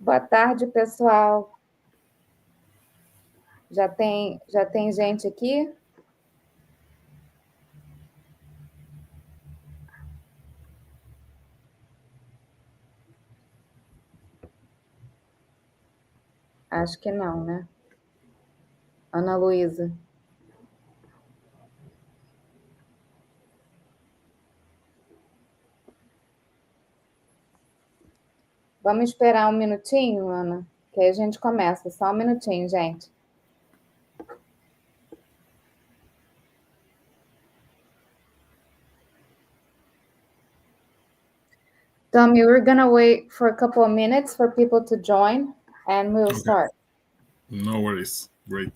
Boa tarde, pessoal. Já tem gente aqui? Acho que não, né? Ana Luísa. Vamos esperar um minutinho, Ana, que aí a gente começa. Só um minutinho, gente. Tommy, we're gonna wait for a couple of minutes for people to join, and we'll start. No worries. Great.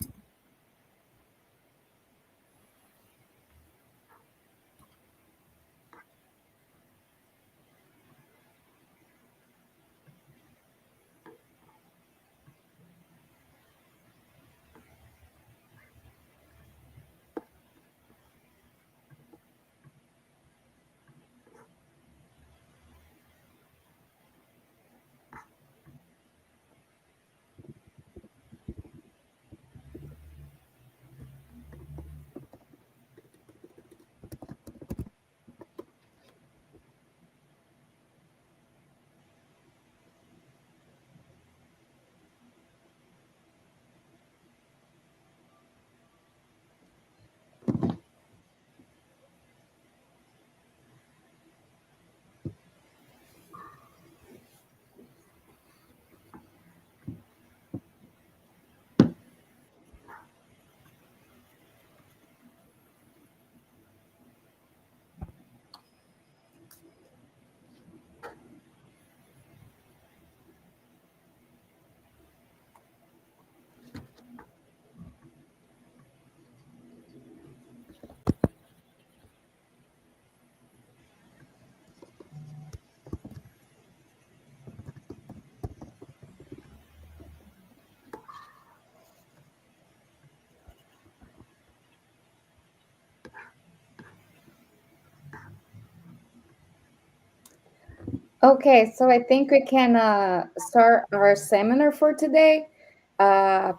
Okay, so I think we can start our seminar for today.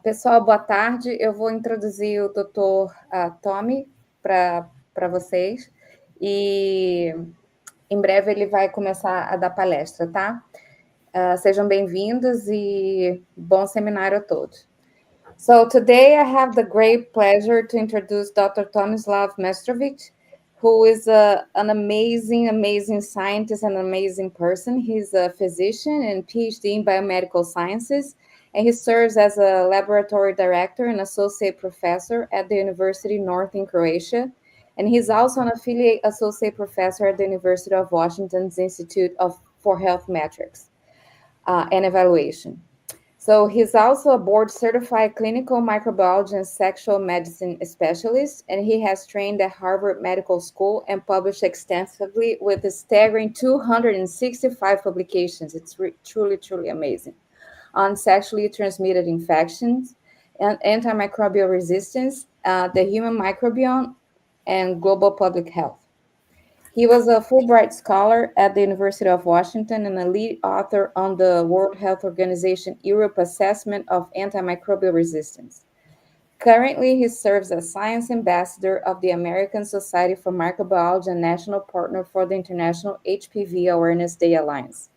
Pessoal, boa tarde. Eu vou introduzir o Dr. Tommy para vocês e em breve ele vai começar a dar palestra, tá? Sejam bem-vindos e bom seminário a todos. So today I have the great pleasure to introduce Dr. Tomislav Mestrovic, who is an amazing scientist and amazing person. He's a physician and PhD in biomedical sciences, and he serves as a laboratory director and associate professor at the University of North in Croatia. And he's also an affiliate associate professor at the University of Washington's Institute for Health Metrics and Evaluation. So he's also a board-certified clinical microbiology and sexual medicine specialist, and he has trained at Harvard Medical School and published extensively with a staggering 265 publications. It's truly amazing. On sexually transmitted infections, and antimicrobial resistance, the human microbiome, and global public health. He was a Fulbright Scholar at the University of Washington and a lead author on the World Health Organization Europe Assessment of Antimicrobial Resistance. Currently, he serves as Science Ambassador of the American Society for Microbiology and National Partner for the International HPV Awareness Day Alliance.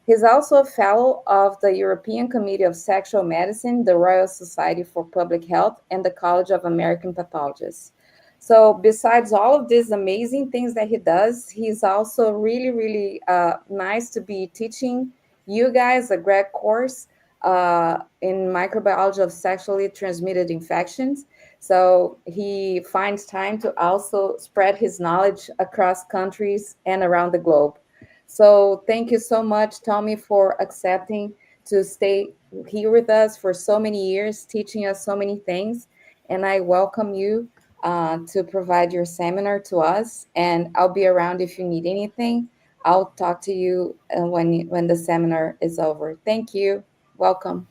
He's also a Fellow of the European Committee of Sexual Medicine, the Royal Society for Public Health, and the College of American Pathologists. So besides all of these amazing things that he does, he's also really nice to be teaching you guys a great course in microbiology of sexually transmitted infections. So he finds time to also spread his knowledge across countries and around the globe. So thank you so much, Tommy, for accepting to stay here with us for so many years, teaching us so many things. And I welcome you to provide your seminar to us, and I'll be around if you need anything. I'll talk to you when the seminar is over. Thank you. Welcome.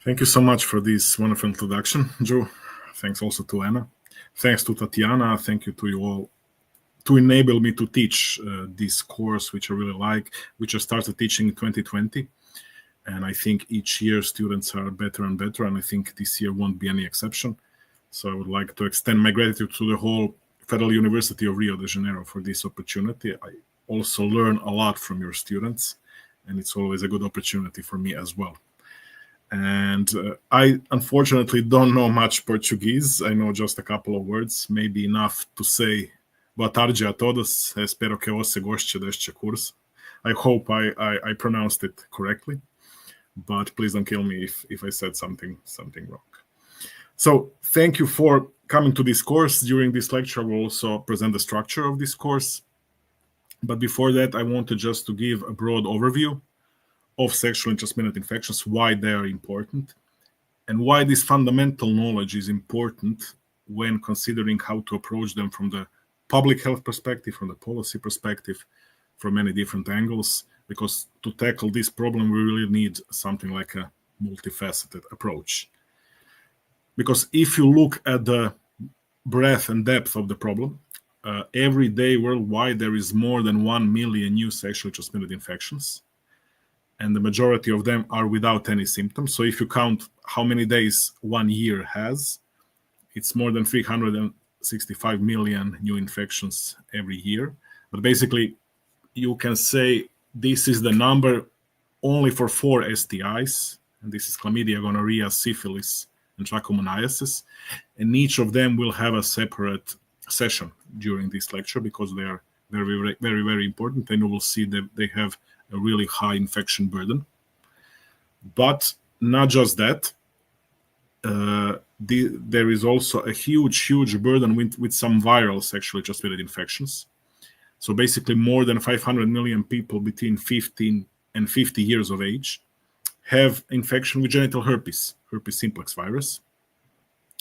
Thank you so much for this wonderful introduction, Joe. Thanks also to Anna. Thanks to Tatiana. Thank you to you all to enable me to teach this course, which I really like, which I started teaching in 2020. And I think each year students are better and better, and I think this year won't be any exception. So I would like to extend my gratitude to the whole Federal University of Rio de Janeiro for this opportunity. I also learn a lot from your students, and it's always a good opportunity for me as well. And I unfortunately don't know much Portuguese. I know just a couple of words, maybe enough to say boa tarde a todos. Espero que você goste deste curso. I hope I pronounced it correctly, but please don't kill me if I said something wrong. So thank you for coming to this course. During this lecture, I will also present the structure of this course. But before that, I wanted just to give a broad overview of sexually transmitted infections, why they are important, and why this fundamental knowledge is important when considering how to approach them from the public health perspective, from the policy perspective, from many different angles, because to tackle this problem, we really need something like a multifaceted approach. Because if you look at the breadth and depth of the problem, every day worldwide there is more than 1 million new sexually transmitted infections, and the majority of them are without any symptoms. So if you count how many days 1 year has, it's more than 365 million new infections every year. But basically, you can say this is the number only for 4 STIs, and this is chlamydia, gonorrhea, syphilis, and trichomoniasis, and each of them will have a separate session during this lecture because they are very, very, very important, and you will see that they have a really high infection burden. But not just that, there is also a huge burden with some viral sexually transmitted infections. So basically more than 500 million people between 15 and 50 years of age have infection with genital herpes simplex virus.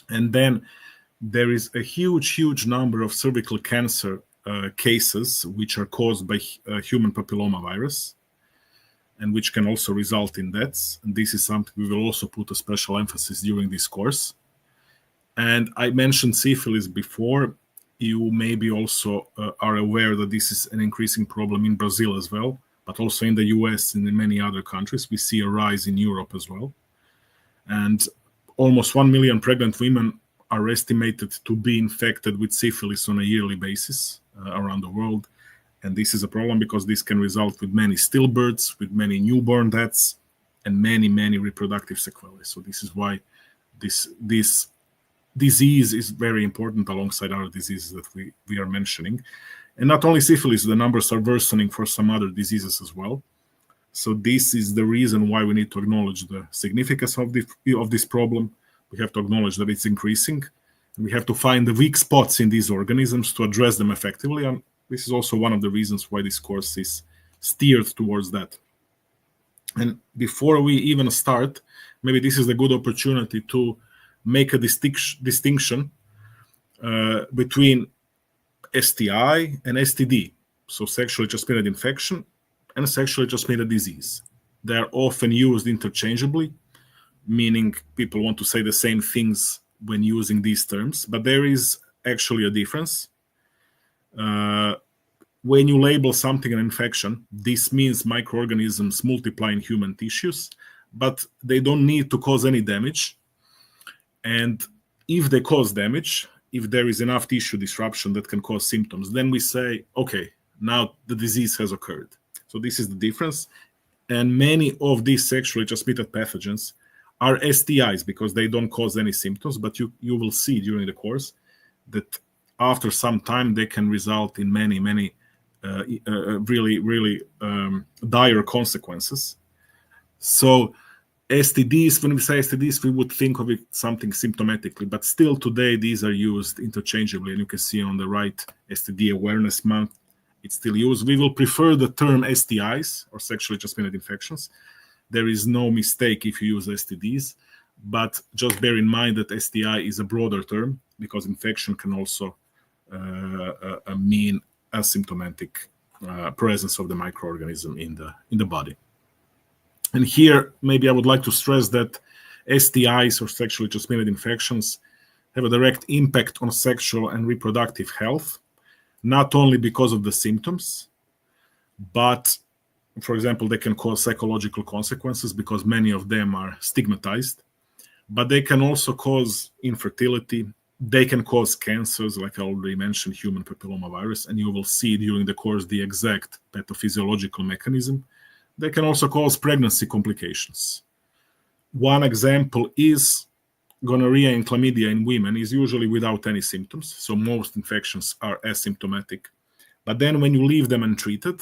And then there is a huge number of cervical cancer cases which are caused by human papilloma virus, and which can also result in deaths. And this is something we will also put a special emphasis during this course. And I mentioned syphilis before. You maybe also are aware that this is an increasing problem in Brazil as well, but also in the US and in many other countries. We see a rise in Europe as well. And almost 1 million pregnant women are estimated to be infected with syphilis on a yearly basis around the world. And this is a problem because this can result with many stillbirths, with many newborn deaths, and many reproductive sequelae. So this is why this disease is very important alongside other diseases that we are mentioning. And not only syphilis, the numbers are worsening for some other diseases as well. So this is the reason why we need to acknowledge the significance of this problem. We have to acknowledge that it's increasing, and we have to find the weak spots in these organisms to address them effectively. And this is also one of the reasons why this course is steered towards that. And before we even start, maybe this is a good opportunity to make a distinction between STI and STD, so sexually transmitted infection and sexually transmitted disease. They are often used interchangeably, meaning people want to say the same things when using these terms, but there is actually a difference. When you label something an infection, this means microorganisms multiply in human tissues, but they don't need to cause any damage. And if they cause damage, if there is enough tissue disruption that can cause symptoms, then we say, okay, now the disease has occurred. So this is the difference. And many of these sexually transmitted pathogens are STIs because they don't cause any symptoms, but you will see during the course that after some time they can result in many really dire consequences. So STDs, when we say STDs, we would think of it something symptomatically, but still today these are used interchangeably. And you can see on the right, STD Awareness Month, it's still used. We will prefer the term STIs, or sexually transmitted infections. There is no mistake if you use STDs, but just bear in mind that STI is a broader term because infection can also mean asymptomatic presence of the microorganism in the body. And here, maybe I would like to stress that STIs, or sexually transmitted infections, have a direct impact on sexual and reproductive health, not only because of the symptoms, but For example, they can cause psychological consequences because many of them are stigmatized, but they can also cause infertility. They can cause cancers, like I already mentioned, human papillomavirus, and you will see during the course the exact pathophysiological mechanism. They can also cause pregnancy complications. One example is gonorrhea and chlamydia in women is usually without any symptoms, so most infections are asymptomatic. But then when you leave them untreated,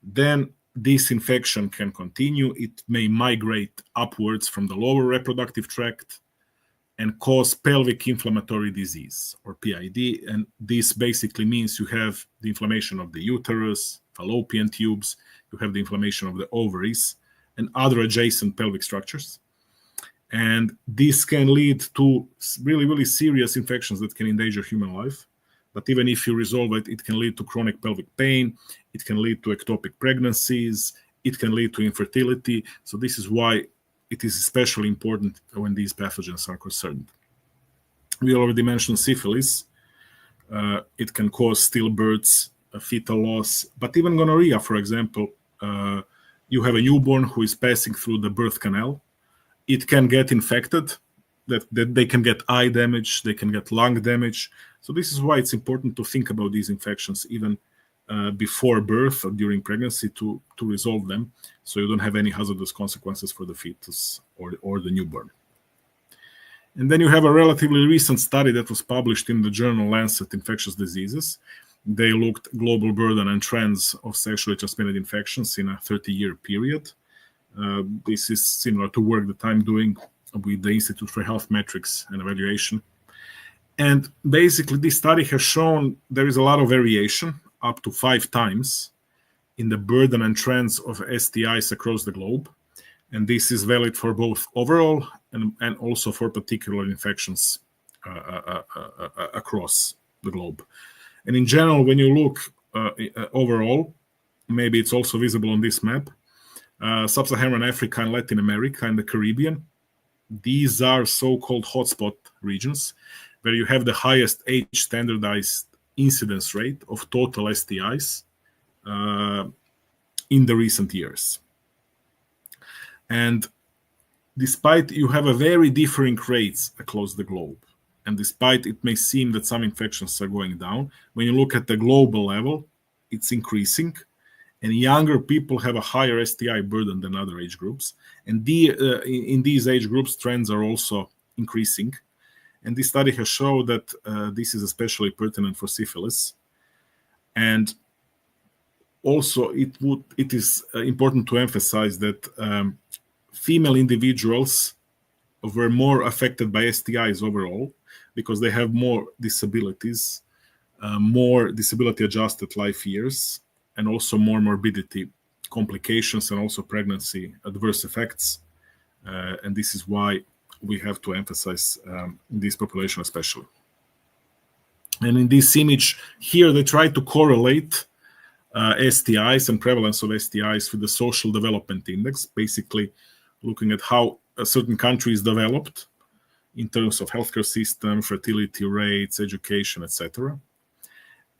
then this infection can continue. It may migrate upwards from the lower reproductive tract and cause pelvic inflammatory disease, or PID. And this basically means you have the inflammation of the uterus, fallopian tubes, you have the inflammation of the ovaries, and other adjacent pelvic structures. And this can lead to really, really serious infections that can endanger human life. But even if you resolve it, it can lead to chronic pelvic pain, it can lead to ectopic pregnancies, it can lead to infertility. So this is why it is especially important when these pathogens are concerned. We already mentioned syphilis. It can cause stillbirths, fetal loss, but even gonorrhea, for example, you have a newborn who is passing through the birth canal. It can get infected, that they can get eye damage, they can get lung damage. So this is why it's important to think about these infections even before birth or during pregnancy to resolve them, so you don't have any hazardous consequences for the fetus or the newborn. And then you have a relatively recent study that was published in the journal Lancet Infectious Diseases. They looked global burden and trends of sexually transmitted infections in a 30-year period. This is similar to work that I'm doing with the Institute for Health Metrics and Evaluation. And basically, this study has shown there is a lot of variation, up to 5 times, in the burden and trends of STIs across the globe. And this is valid for both overall and also for particular infections across the globe. And in general, when you look overall, maybe it's also visible on this map, Sub-Saharan Africa and Latin America and the Caribbean, these are so-called hotspot regions where you have the highest age-standardized incidence rate of total STIs in the recent years. And despite you have a very differing rates across the globe, and despite it may seem that some infections are going down, when you look at the global level, it's increasing, and younger people have a higher STI burden than other age groups. And in these age groups, trends are also increasing. And this study has shown that this is especially pertinent for syphilis. And also, it is important to emphasize that female individuals were more affected by STIs overall because they have more disabilities, more disability-adjusted life years, and also more morbidity complications and also pregnancy adverse effects. And this is why we have to emphasize this population especially. And in this image here, they try to correlate STIs and prevalence of STIs with the Social Development Index, basically looking at how a certain country is developed in terms of healthcare system, fertility rates, education, etc.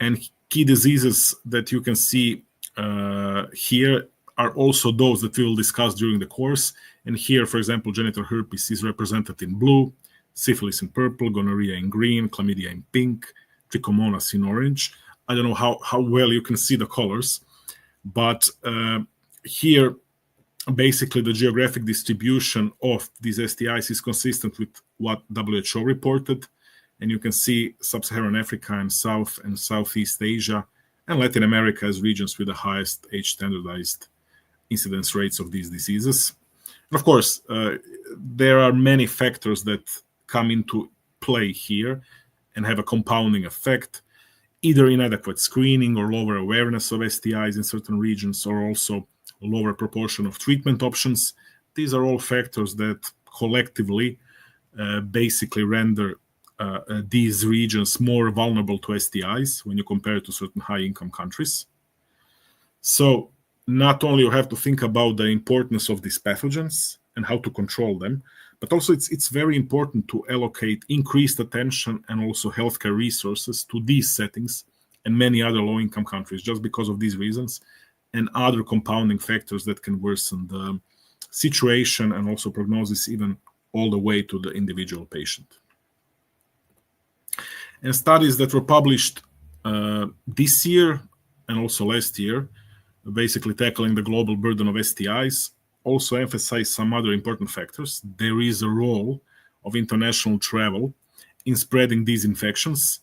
And key diseases that you can see here are also those that we will discuss during the course. And here, for example, genital herpes is represented in blue, syphilis in purple, gonorrhea in green, chlamydia in pink, trichomonas in orange. I don't know how well you can see the colors, but here, basically the geographic distribution of these STIs is consistent with what WHO reported. And you can see Sub-Saharan Africa and South and Southeast Asia and Latin America as regions with the highest age-standardized incidence rates of these diseases. And of course, there are many factors that come into play here and have a compounding effect, either inadequate screening or lower awareness of STIs in certain regions, or also a lower proportion of treatment options. These are all factors that collectively basically render these regions more vulnerable to STIs when you compare it to certain high-income countries. So not only you have to think about the importance of these pathogens and how to control them, but also it's very important to allocate increased attention and also healthcare resources to these settings and many other low-income countries just because of these reasons. and other compounding factors that can worsen the situation and also prognosis even all the way to the individual patient. And studies that were published this year and also last year, basically tackling the global burden of STIs, also emphasize some other important factors. There is a role of international travel in spreading these infections.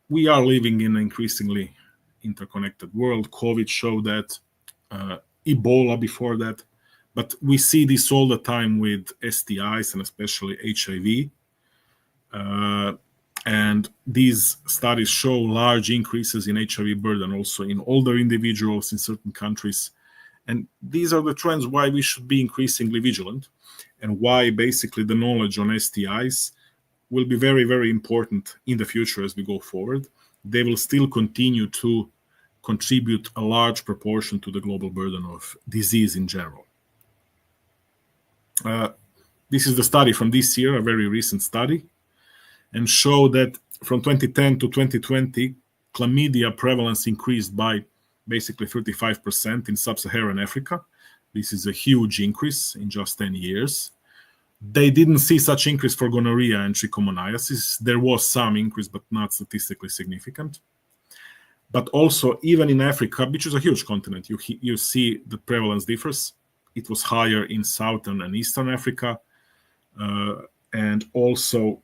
We are living in an increasingly interconnected world. COVID showed that, Ebola before that, but we see this all the time with STIs and especially HIV. And these studies show large increases in HIV burden also in older individuals in certain countries. And these are the trends why we should be increasingly vigilant, and why basically the knowledge on STIs will be very, very important in the future as we go forward. They will still continue to contribute a large proportion to the global burden of disease in general. This is the study from this year, a very recent study, and show that from 2010 to 2020, chlamydia prevalence increased by basically 35% in sub-Saharan Africa. This is a huge increase in just 10 years. They didn't see such increase for gonorrhea and trichomoniasis. There was some increase, but not statistically significant. But also, even in Africa, which is a huge continent, you see the prevalence differs. It was higher in Southern and Eastern Africa. And also,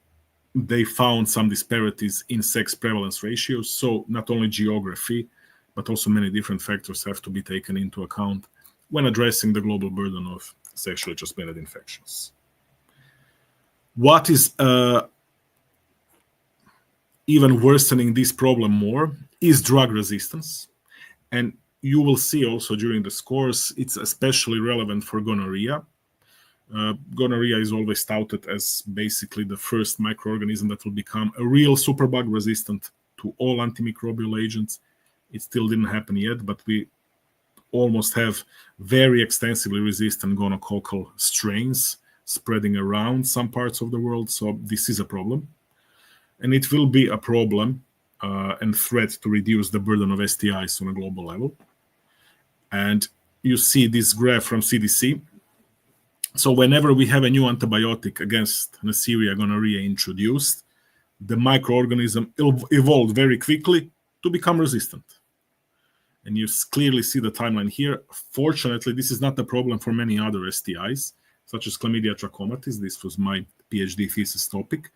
they found some disparities in sex prevalence ratios. So not only geography, but also many different factors have to be taken into account when addressing the global burden of sexually transmitted infections. What is even worsening this problem more is drug resistance. And you will see also during this course, it's especially relevant for gonorrhea. Gonorrhea is always touted as basically the first microorganism that will become a real superbug resistant to all antimicrobial agents. It still didn't happen yet, but we almost have very extensively resistant gonococcal strains spreading around some parts of the world. So this is a problem. And it will be a problem and threat to reduce the burden of STIs on a global level. And you see this graph from CDC. So whenever we have a new antibiotic against Neisseria gonorrhea introduced, the microorganism evolved very quickly to become resistant. And you clearly see the timeline here. Fortunately, this is not a problem for many other STIs, such as chlamydia trachomatis. This was my PhD thesis topic.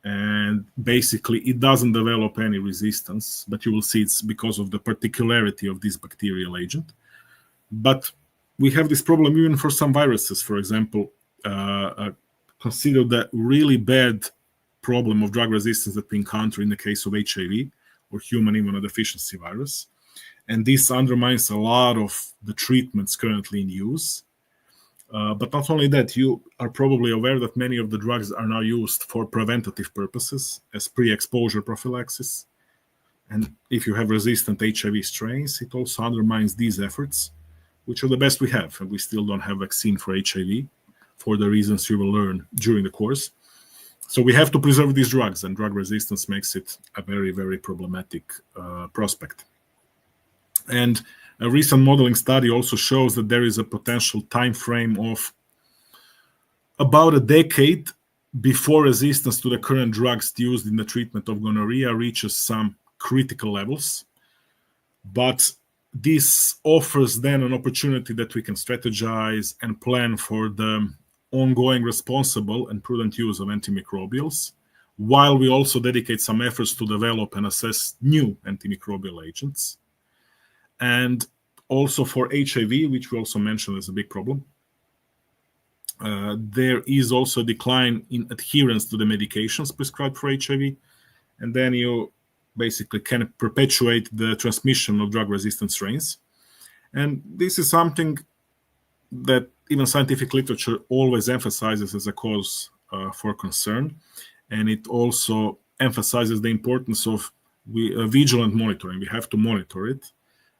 And basically, it doesn't develop any resistance, but you will see it's because of the particularity of this bacterial agent. But we have this problem even for some viruses. For example, consider the really bad problem of drug resistance that we encounter in the case of HIV or human immunodeficiency virus. And this undermines a lot of the treatments currently in use. But not only that, you are probably aware that many of the drugs are now used for preventative purposes as pre-exposure prophylaxis. And if you have resistant HIV strains, it also undermines these efforts, which are the best we have. And we still don't have vaccine for HIV for the reasons you will learn during the course. So we have to preserve these drugs, and drug resistance makes it a very, very problematic prospect. And a recent modeling study also shows that there is a potential time frame of about a decade before resistance to the current drugs used in the treatment of gonorrhea reaches some critical levels. But this offers then an opportunity that we can strategize and plan for the ongoing responsible and prudent use of antimicrobials, while we also dedicate some efforts to develop and assess new antimicrobial agents. And also for HIV, which we also mentioned as a big problem, there is also a decline in adherence to the medications prescribed for HIV. And then you basically can perpetuate the transmission of drug-resistant strains. And this is something that even scientific literature always emphasizes as a cause for concern. And it also emphasizes the importance of vigilant monitoring. We have to monitor it,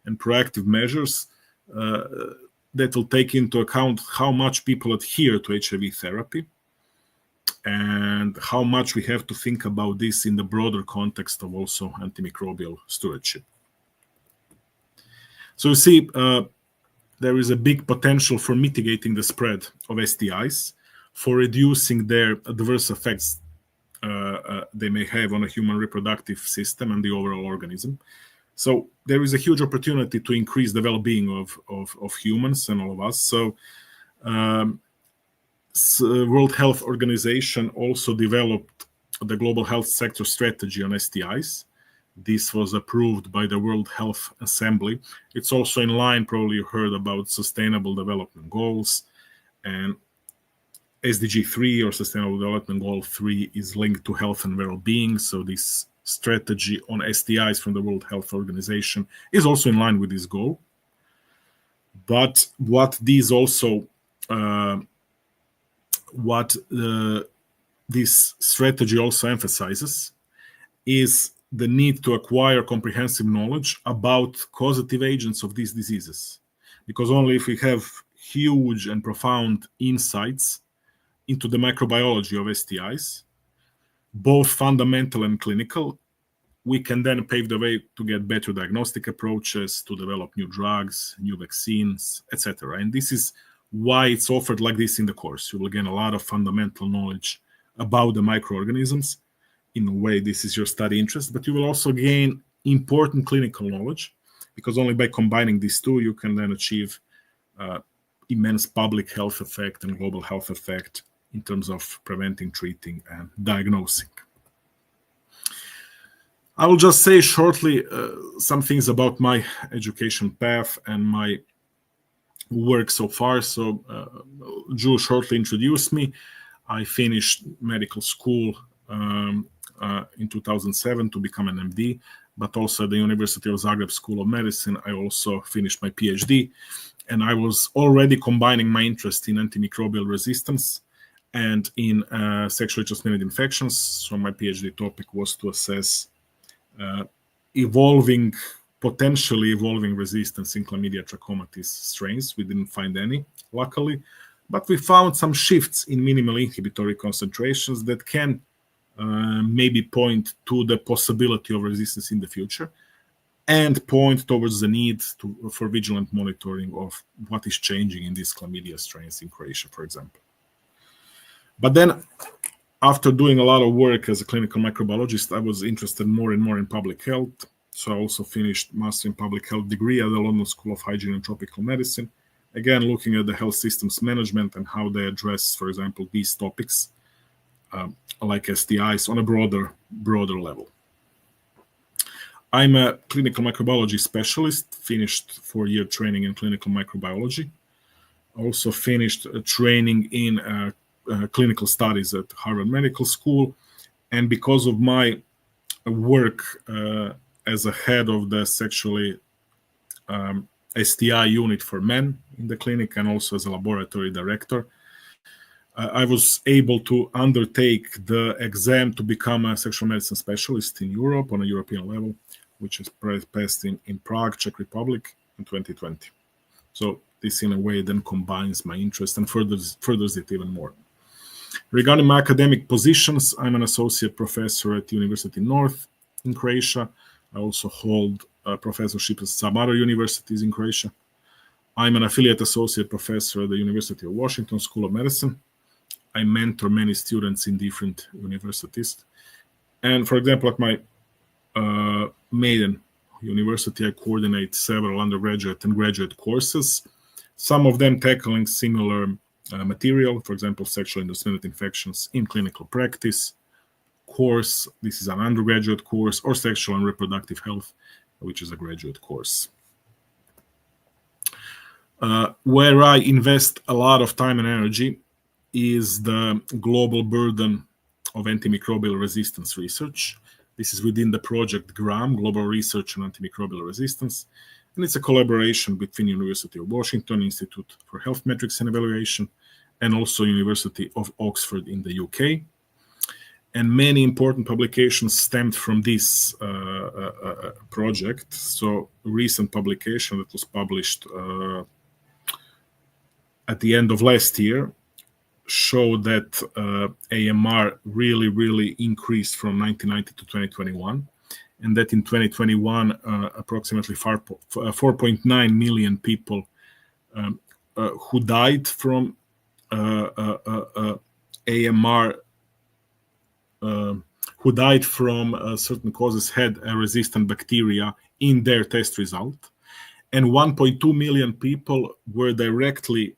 and proactive measures that will take into account how much people adhere to HIV therapy and how much we have to think about this in the broader context of also antimicrobial stewardship. So you see, there is a big potential for mitigating the spread of STIs, for reducing their adverse effects they may have on a human reproductive system and the overall organism. So there is a huge opportunity to increase the well-being of humans and all of us. So World Health Organization also developed the global health sector strategy on STIs. This was approved by the World Health Assembly. It's also in line, probably you heard about Sustainable Development Goals, and SDG 3 or Sustainable Development Goal 3 is linked to health and well-being. So this strategy on STIs from the World Health Organization is also in line with this goal. But what these also this strategy also emphasizes is the need to acquire comprehensive knowledge about causative agents of these diseases. Because only if we have huge and profound insights into the microbiology of STIs, both fundamental and clinical, we can then pave the way to get better diagnostic approaches, to develop new drugs, new vaccines, etc. And this is why it's offered like this in the course. You will gain a lot of fundamental knowledge about the microorganisms. In a way, this is your study interest, but you will also gain important clinical knowledge, because only by combining these two, you can then achieve immense public health effect and global health effect in terms of preventing, treating, and diagnosing. I will just say shortly some things about my education path and my work so far. So Drew shortly introduced me. I finished medical school in 2007 to become an MD, but also at the University of Zagreb School of Medicine, I also finished my PhD. And I was already combining my interest in antimicrobial resistance and in sexually transmitted infections. So my PhD topic was to assess potentially evolving resistance in Chlamydia trachomatis strains. We didn't find any, luckily, but we found some shifts in minimal inhibitory concentrations that can maybe point to the possibility of resistance in the future and point towards the need for vigilant monitoring of what is changing in these Chlamydia strains in Croatia, for example. But then, after doing a lot of work as a clinical microbiologist, I was interested more and more in public health. So I also finished Master in Public Health degree at the London School of Hygiene and Tropical Medicine. Again, looking at the health systems management and how they address, for example, these topics, like STIs on a broader level. I'm a clinical microbiology specialist, finished 4-year training in clinical microbiology. Also finished training in clinical studies at Harvard Medical School. And because of my work as a head of the sexually STI unit for men in the clinic and also as a laboratory director, I was able to undertake the exam to become a sexual medicine specialist in Europe on a European level, which is passed in Prague, Czech Republic in 2020. So this in a way then combines my interest and furthers it even more. Regarding my academic positions, I'm an associate professor at University North in Croatia. I also hold professorships at some other universities in Croatia. I'm an affiliate associate professor at the University of Washington School of Medicine. I mentor many students in different universities. And for example, at my maiden university, I coordinate several undergraduate and graduate courses, some of them tackling similar material, for example, sexually transmitted infections in clinical practice course. This is an undergraduate course, or sexual and reproductive health, which is a graduate course. Where I invest a lot of time and energy is the global burden of antimicrobial resistance research. This is within the project GRAM, Global Research on Antimicrobial Resistance, and it's a collaboration between University of Washington, Institute for Health Metrics and Evaluation, and also University of Oxford in the UK. And many important publications stemmed from this project. So a recent publication that was published at the end of last year showed that AMR really increased from 1990 to 2021. and that in 2021, approximately 4.9 million people who died from AMR, who died from certain causes, had a resistant bacteria in their test result, and 1.2 million people were directly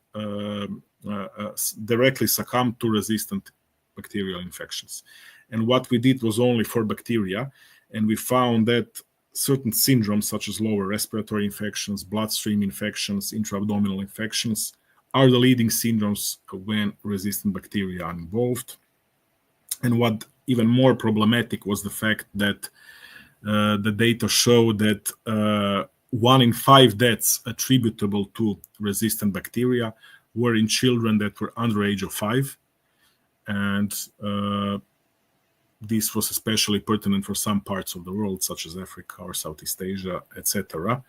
succumbed to resistant bacterial infections. And what we did was only for bacteria, and we found that certain syndromes such as lower respiratory infections, bloodstream infections, intra-abdominal infections are the leading syndromes when resistant bacteria are involved. And what even more problematic was the fact that the data show that 1 in 5 deaths attributable to resistant bacteria were in children that were under age of 5. And this was especially pertinent for some parts of the world, such as Africa or Southeast Asia, etc.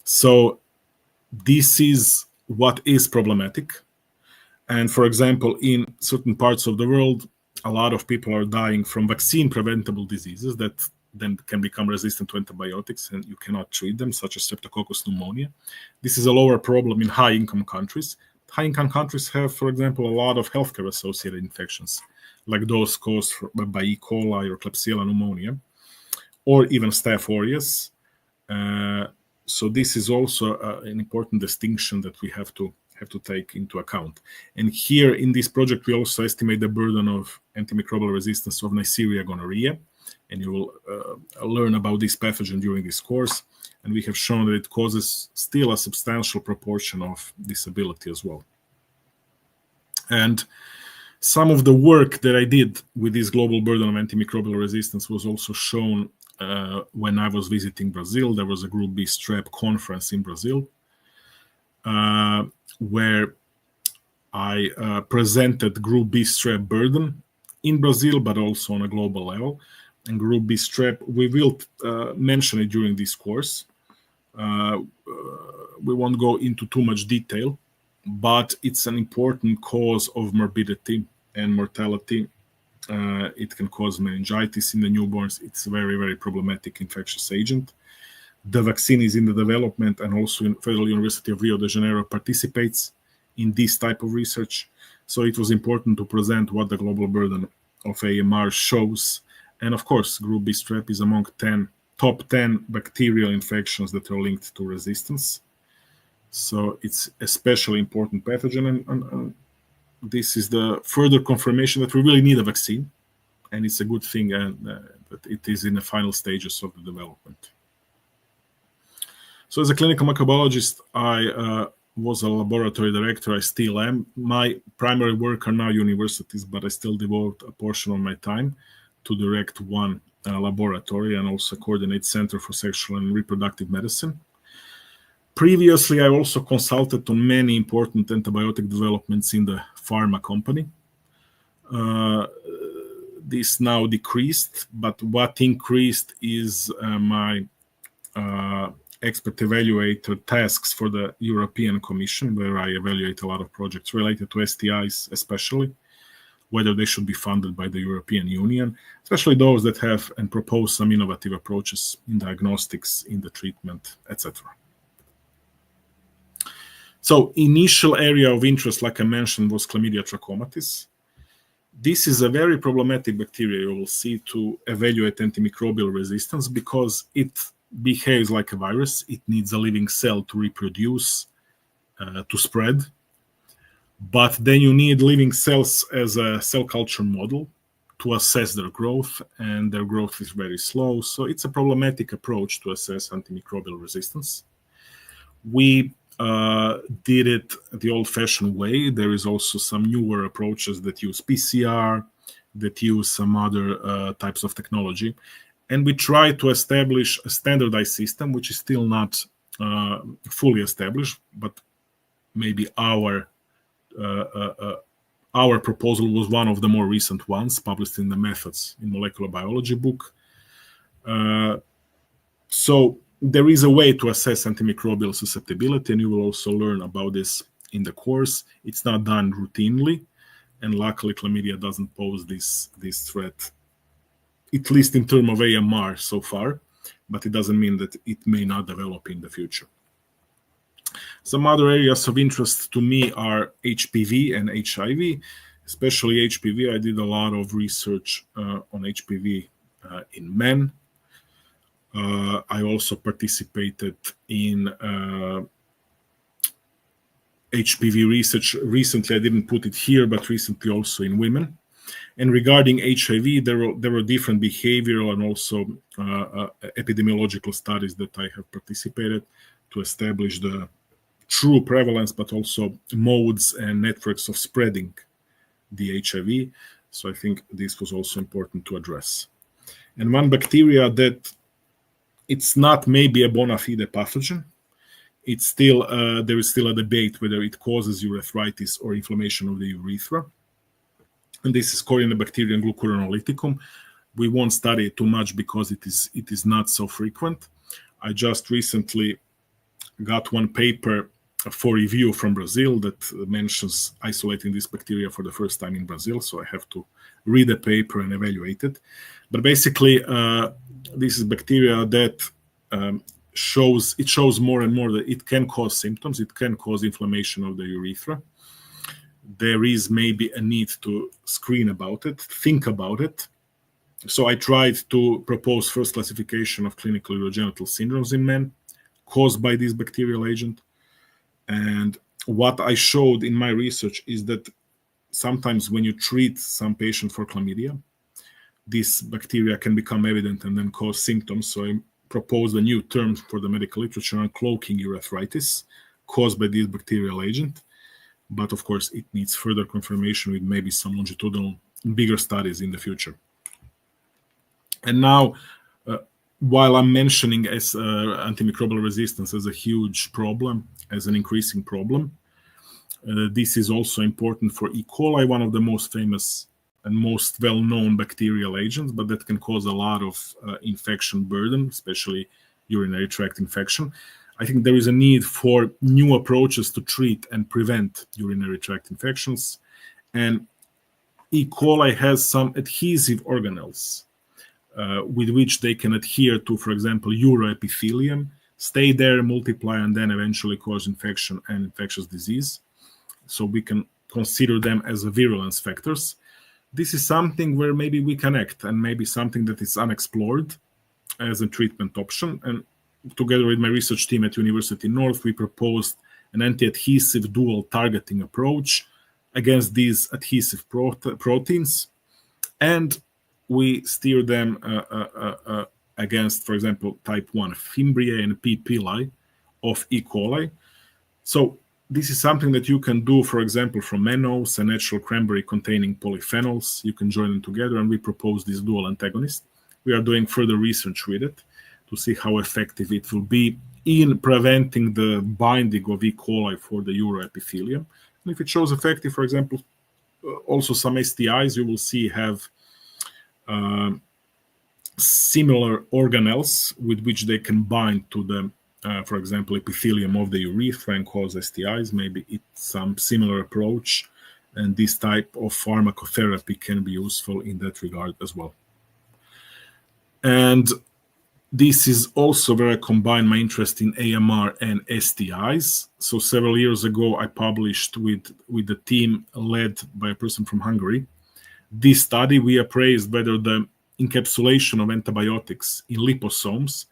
So this is what is problematic. And for example, in certain parts of the world, a lot of people are dying from vaccine-preventable diseases that then can become resistant to antibiotics and you cannot treat them, such as Streptococcus pneumonia. This is a lower problem in high-income countries. High-income countries have, for example, a lot of healthcare-associated infections, like those caused by E. coli or Klebsiella pneumonia, or even Staph aureus. So this is also an important distinction that we have to take into account. And here in this project, we also estimate the burden of antimicrobial resistance of Neisseria gonorrhea, and you will learn about this pathogen during this course. And we have shown that it causes still a substantial proportion of disability as well. And some of the work that I did with this global burden of antimicrobial resistance was also shown when I was visiting Brazil. There was a Group B strep conference in Brazil, where I presented Group B strep burden in Brazil, but also on a global level. And Group B strep, we will mention it during this course. We won't go into too much detail, but it's an important cause of morbidity and mortality. It can cause meningitis in the newborns. It's a very, very problematic infectious agent. The vaccine is in the development, and also in Federal University of Rio de Janeiro participates in this type of research. So it was important to present what the global burden of AMR shows. And of course, Group B strep is among top 10 bacterial infections that are linked to resistance. So it's especially important pathogen, and this is the further confirmation that we really need a vaccine, and it's a good thing that it is in the final stages of the development. So as a clinical microbiologist, I was a laboratory director. I still am. My primary work are now universities, but I still devote a portion of my time to direct one laboratory and also coordinate Center for Sexual and Reproductive Medicine. Previously, I also consulted on many important antibiotic developments in the pharma company. This now decreased, but what increased is my expert evaluator tasks for the European Commission, where I evaluate a lot of projects related to STIs, especially whether they should be funded by the European Union, especially those that have and propose some innovative approaches in diagnostics, in the treatment, etc. So initial area of interest, like I mentioned, was Chlamydia trachomatis. This is a very problematic bacteria, you will see, to evaluate antimicrobial resistance because it behaves like a virus. It needs a living cell to reproduce, to spread. But then you need living cells as a cell culture model to assess their growth, and their growth is very slow. So it's a problematic approach to assess antimicrobial resistance. We did it the old-fashioned way. There is also some newer approaches that use PCR, that use some other types of technology. And we try to establish a standardized system, which is still not fully established, but maybe our proposal was one of the more recent ones, published in the Methods in Molecular Biology book. So there is a way to assess antimicrobial susceptibility, and you will also learn about this in the course. It's not done routinely, and luckily chlamydia doesn't pose this threat, at least in terms of AMR so far. but it doesn't mean that it may not develop in the future. Some other areas of interest to me are HPV and HIV, especially HPV. I did a lot of research on HPV in men. I also participated in HPV research recently. I didn't put it here, but recently also in women. And regarding HIV, there were different behavioral and also epidemiological studies that I have participated to establish the true prevalence, but also modes and networks of spreading the HIV. So I think this was also important to address. And one bacteria that it's not maybe a bona fide pathogen, it's still there is still a debate whether it causes urethritis or inflammation of the urethra. And this is Corynebacterium glucuronolyticum. We won't study it too much because it is not so frequent. I just recently got one paper for review from Brazil that mentions isolating this bacteria for the first time in Brazil, so I have to read the paper and evaluate it. But basically, this is bacteria that shows more and more that it can cause symptoms. It can cause inflammation of the urethra. There is maybe a need to screen about it, think about it. So I tried to propose first classification of clinical urogenital syndromes in men caused by this bacterial agent. And what I showed in my research is that sometimes when you treat some patient for chlamydia, this bacteria can become evident and then cause symptoms. So I proposed a new term for the medical literature on cloaking urethritis caused by this bacterial agent. But of course, it needs further confirmation with maybe some longitudinal bigger studies in the future. And now, while I'm mentioning as antimicrobial resistance as a huge problem, as an increasing problem, this is also important for E. coli, one of the most famous and most well-known bacterial agents, but that can cause a lot of infection burden, especially urinary tract infection. I think there is a need for new approaches to treat and prevent urinary tract infections. And E. coli has some adhesive organelles with which they can adhere to, for example, uroepithelium, stay there, multiply, and then eventually cause infection and infectious disease. So we can consider them as virulence factors. This is something where maybe we connect and maybe something that is unexplored as a treatment option. And together with my research team at University North, we proposed an anti-adhesive dual targeting approach against these adhesive proteins. And we steer them against, for example, type 1 Fimbriae and P. pili of E. coli. So this is something that you can do, for example, from mannose and natural cranberry containing polyphenols. You can join them together, and we propose this dual antagonist. We are doing further research with it to see how effective it will be in preventing the binding of E. coli for the uroepithelium. And if it shows effective, for example, also some STIs you will see have similar organelles with which they can bind to the, for example, epithelium of the urethra and cause STIs. Maybe it's some similar approach, and this type of pharmacotherapy can be useful in that regard as well. And this is also where I combine my interest in AMR and STIs. So several years ago, I published with the team led by a person from Hungary. This study, we appraised whether the encapsulation of antibiotics in liposomes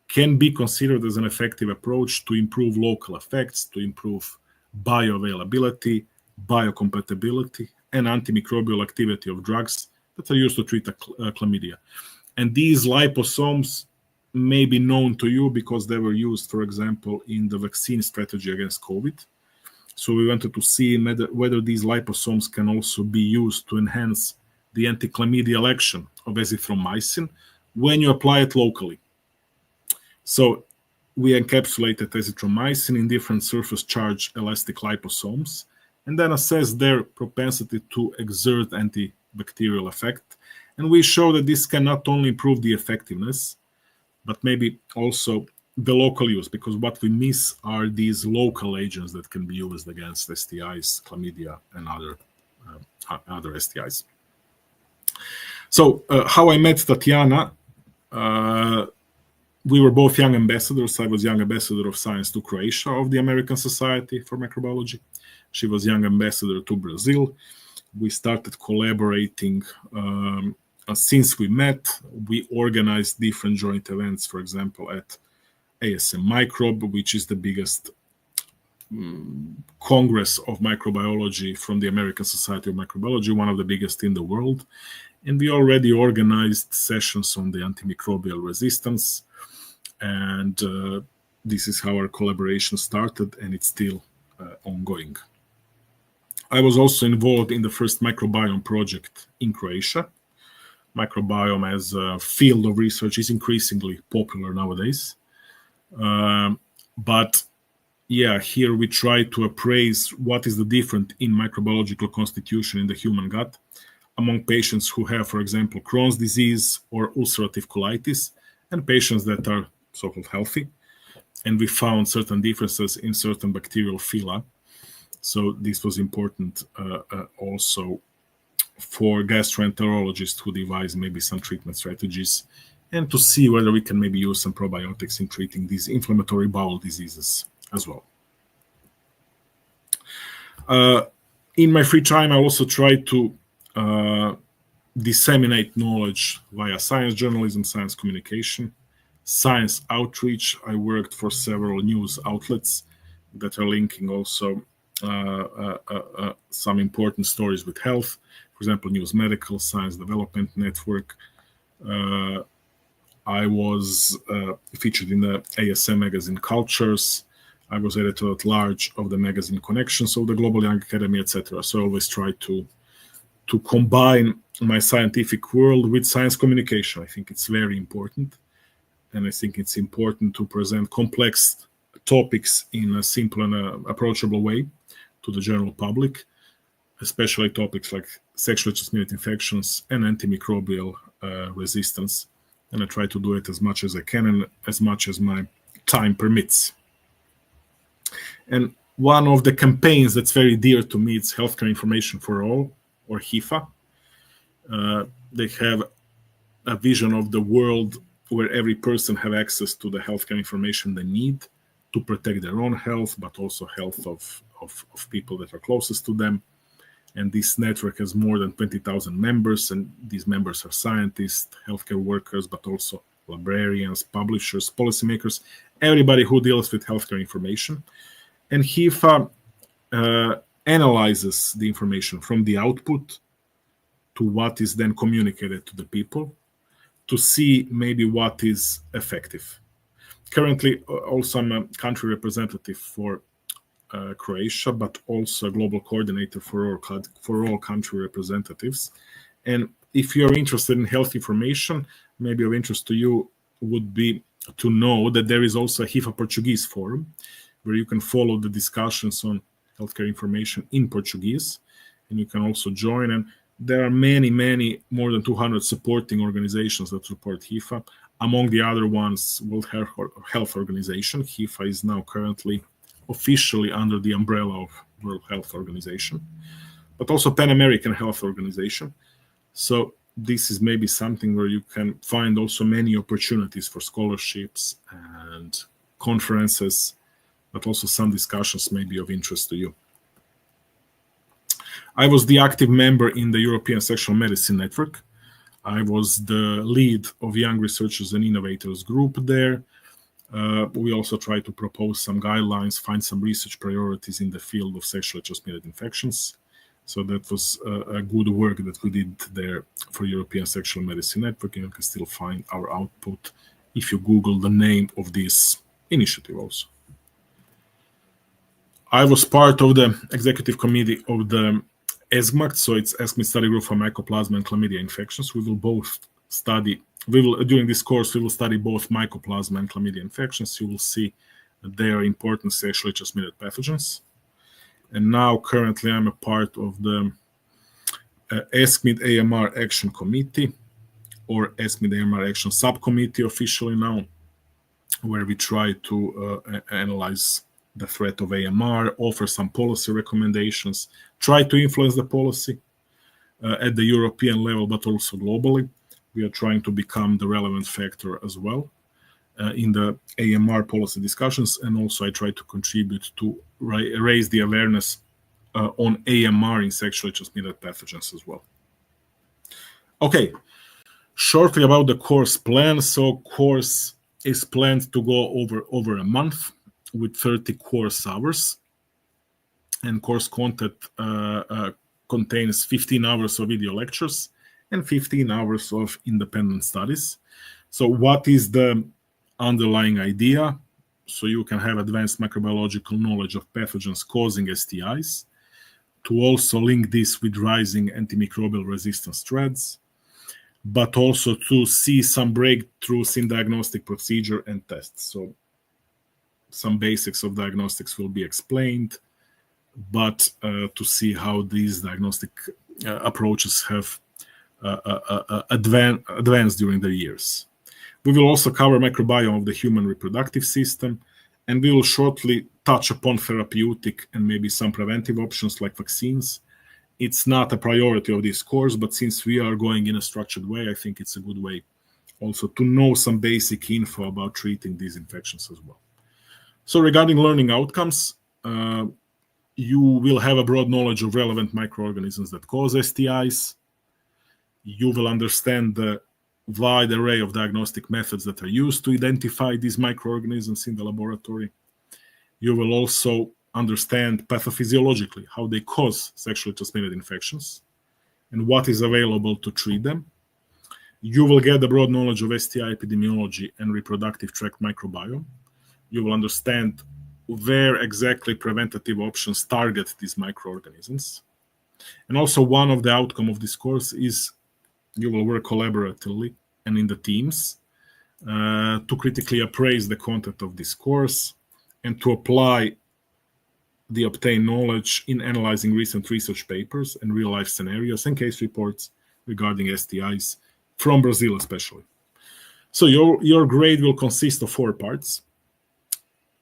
can be considered as an effective approach to improve local effects, to improve bioavailability, biocompatibility, and antimicrobial activity of drugs that are used to treat chlamydia. And these liposomes may be known to you because they were used, for example, in the vaccine strategy against COVID. So we wanted to see whether these liposomes can also be used to enhance the anti-chlamydial action of azithromycin when you apply it locally. So we encapsulated azithromycin in different surface charge elastic liposomes and then assessed their propensity to exert antibacterial effect. And we show that this can not only improve the effectiveness, but maybe also the local use, because what we miss are these local agents that can be used against STIs, chlamydia, and other STIs. So how I met Tatiana, we were both young ambassadors. I was young ambassador of science to Croatia of the American Society for Microbiology. She was young ambassador to Brazil. We started collaborating since we met. We organized different joint events, for example, at ASM Microbe, which is the biggest Congress of Microbiology from the American Society of Microbiology, one of the biggest in the world. And we already organized sessions on the antimicrobial resistance. And this is how our collaboration started, and it's still ongoing. I was also involved in the first microbiome project in Croatia. Microbiome as a field of research is increasingly popular nowadays. But yeah, here we try to appraise what is the difference in microbiological constitution in the human gut among patients who have, for example, Crohn's disease or ulcerative colitis, and patients that are so-called healthy. And we found certain differences in certain bacterial phyla. So this was important also for gastroenterologists who devise maybe some treatment strategies, and to see whether we can maybe use some probiotics in treating these inflammatory bowel diseases as well. In my free time, I also try to disseminate knowledge via science journalism, science communication, science outreach. I worked for several news outlets that are linking also some important stories with health. For example, News Medical, Science Development Network. I was featured in the ASM magazine Cultures. I was editor-at-large of the magazine Connections of the Global Young Academy, etc. So I always try to combine my scientific world with science communication. I think it's very important. And I think it's important to present complex topics in a simple and approachable way to the general public, especially topics like sexually transmitted infections and antimicrobial resistance. And I try to do it as much as I can and as much as my time permits. And one of the campaigns that's very dear to me is Healthcare Information for All, or HIFA. They have a vision of the world where every person have access to the healthcare information they need to protect their own health, but also health of people that are closest to them. And this network has more than 20,000 members, and these members are scientists, healthcare workers, but also librarians, publishers, policymakers, everybody who deals with healthcare information. And HIFA analyzes the information from the output to what is then communicated to the people, to see maybe what is effective. Currently, also I'm a country representative for Croatia, but also a global coordinator for all country representatives. And if you're interested in health information, maybe of interest to you would be to know that there is also a HIFA Portuguese forum where you can follow the discussions on healthcare information in Portuguese, and you can also join. And there are many, more than 200 supporting organizations that support HIFA. Among the other ones, World Health Organization. HIFA is now currently officially under the umbrella of World Health Organization, but also Pan American Health Organization. So this is maybe something where you can find also many opportunities for scholarships and conferences, but also some discussions may be of interest to you. I was the active member in the European Sexual Medicine Network. I was the lead of Young Researchers and Innovators group there. We also try to propose some guidelines, find some research priorities in the field of sexually transmitted infections. So that was a good work that we did there for European Sexual Medicine Network. And you can still find our output if you Google the name of this initiative also. I was part of the executive committee of the ESGMACT, so it's ESGMACT Study Group for Mycoplasma and Chlamydia Infections. We will both study, during this course, we will study both Mycoplasma and Chlamydia infections. You will see that they are important sexually transmitted pathogens. And now, currently, I'm a part of the ESCMID AMR Action Committee, or ESCMID AMR Action Subcommittee officially now, where we try to analyze the threat of AMR, offer some policy recommendations, try to influence the policy at the European level, but also globally. We are trying to become the relevant factor as well. in the AMR policy discussions, and also I try to contribute to raise the awareness on AMR in sexually transmitted pathogens as well. Okay, shortly about the course plan. So course is planned to go over a month with 30 course hours, and course content contains 15 hours of video lectures and 15 hours of independent studies. So what is the underlying idea? So you can have advanced microbiological knowledge of pathogens causing STIs, to also link this with rising antimicrobial resistance threats, but also to see some breakthroughs in diagnostic procedure and tests. So some basics of diagnostics will be explained, but to see how these diagnostic approaches have advanced during the years. We will also cover microbiome of the human reproductive system, and we will shortly touch upon therapeutic and maybe some preventive options like vaccines. It's not a priority of this course, but since we are going in a structured way, I think it's a good way also to know some basic info about treating these infections as well. So regarding learning outcomes, you will have a broad knowledge of relevant microorganisms that cause STIs. You will understand the wide array of diagnostic methods that are used to identify these microorganisms in the laboratory. You will also understand pathophysiologically how they cause sexually transmitted infections and what is available to treat them. You will get a broad knowledge of STI epidemiology and reproductive tract microbiome. You will understand where exactly preventative options target these microorganisms. And also one of the outcomes of this course is you will work collaboratively and in the teams to critically appraise the content of this course and to apply the obtained knowledge in analyzing recent research papers and real-life scenarios and case reports regarding STIs from Brazil especially. So your grade will consist of 4 parts.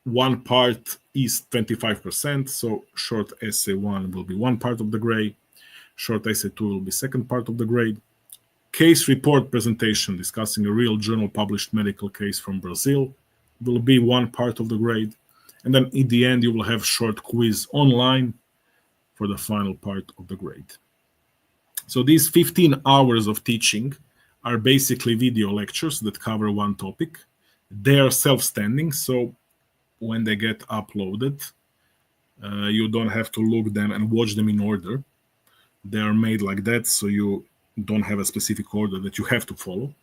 One part is 25%, so short essay 1 will be one part of the grade, short essay 2 will be second part of the grade. Case report presentation discussing a real journal published medical case from Brazil will be one part of the grade. And then in the end, you will have short quiz online for the final part of the grade. So these 15 hours of teaching are basically video lectures that cover one topic. They are self-standing, so when they get uploaded, you don't have to look them and watch them in order. They are made like that, so you don't have a specific order that you have to follow.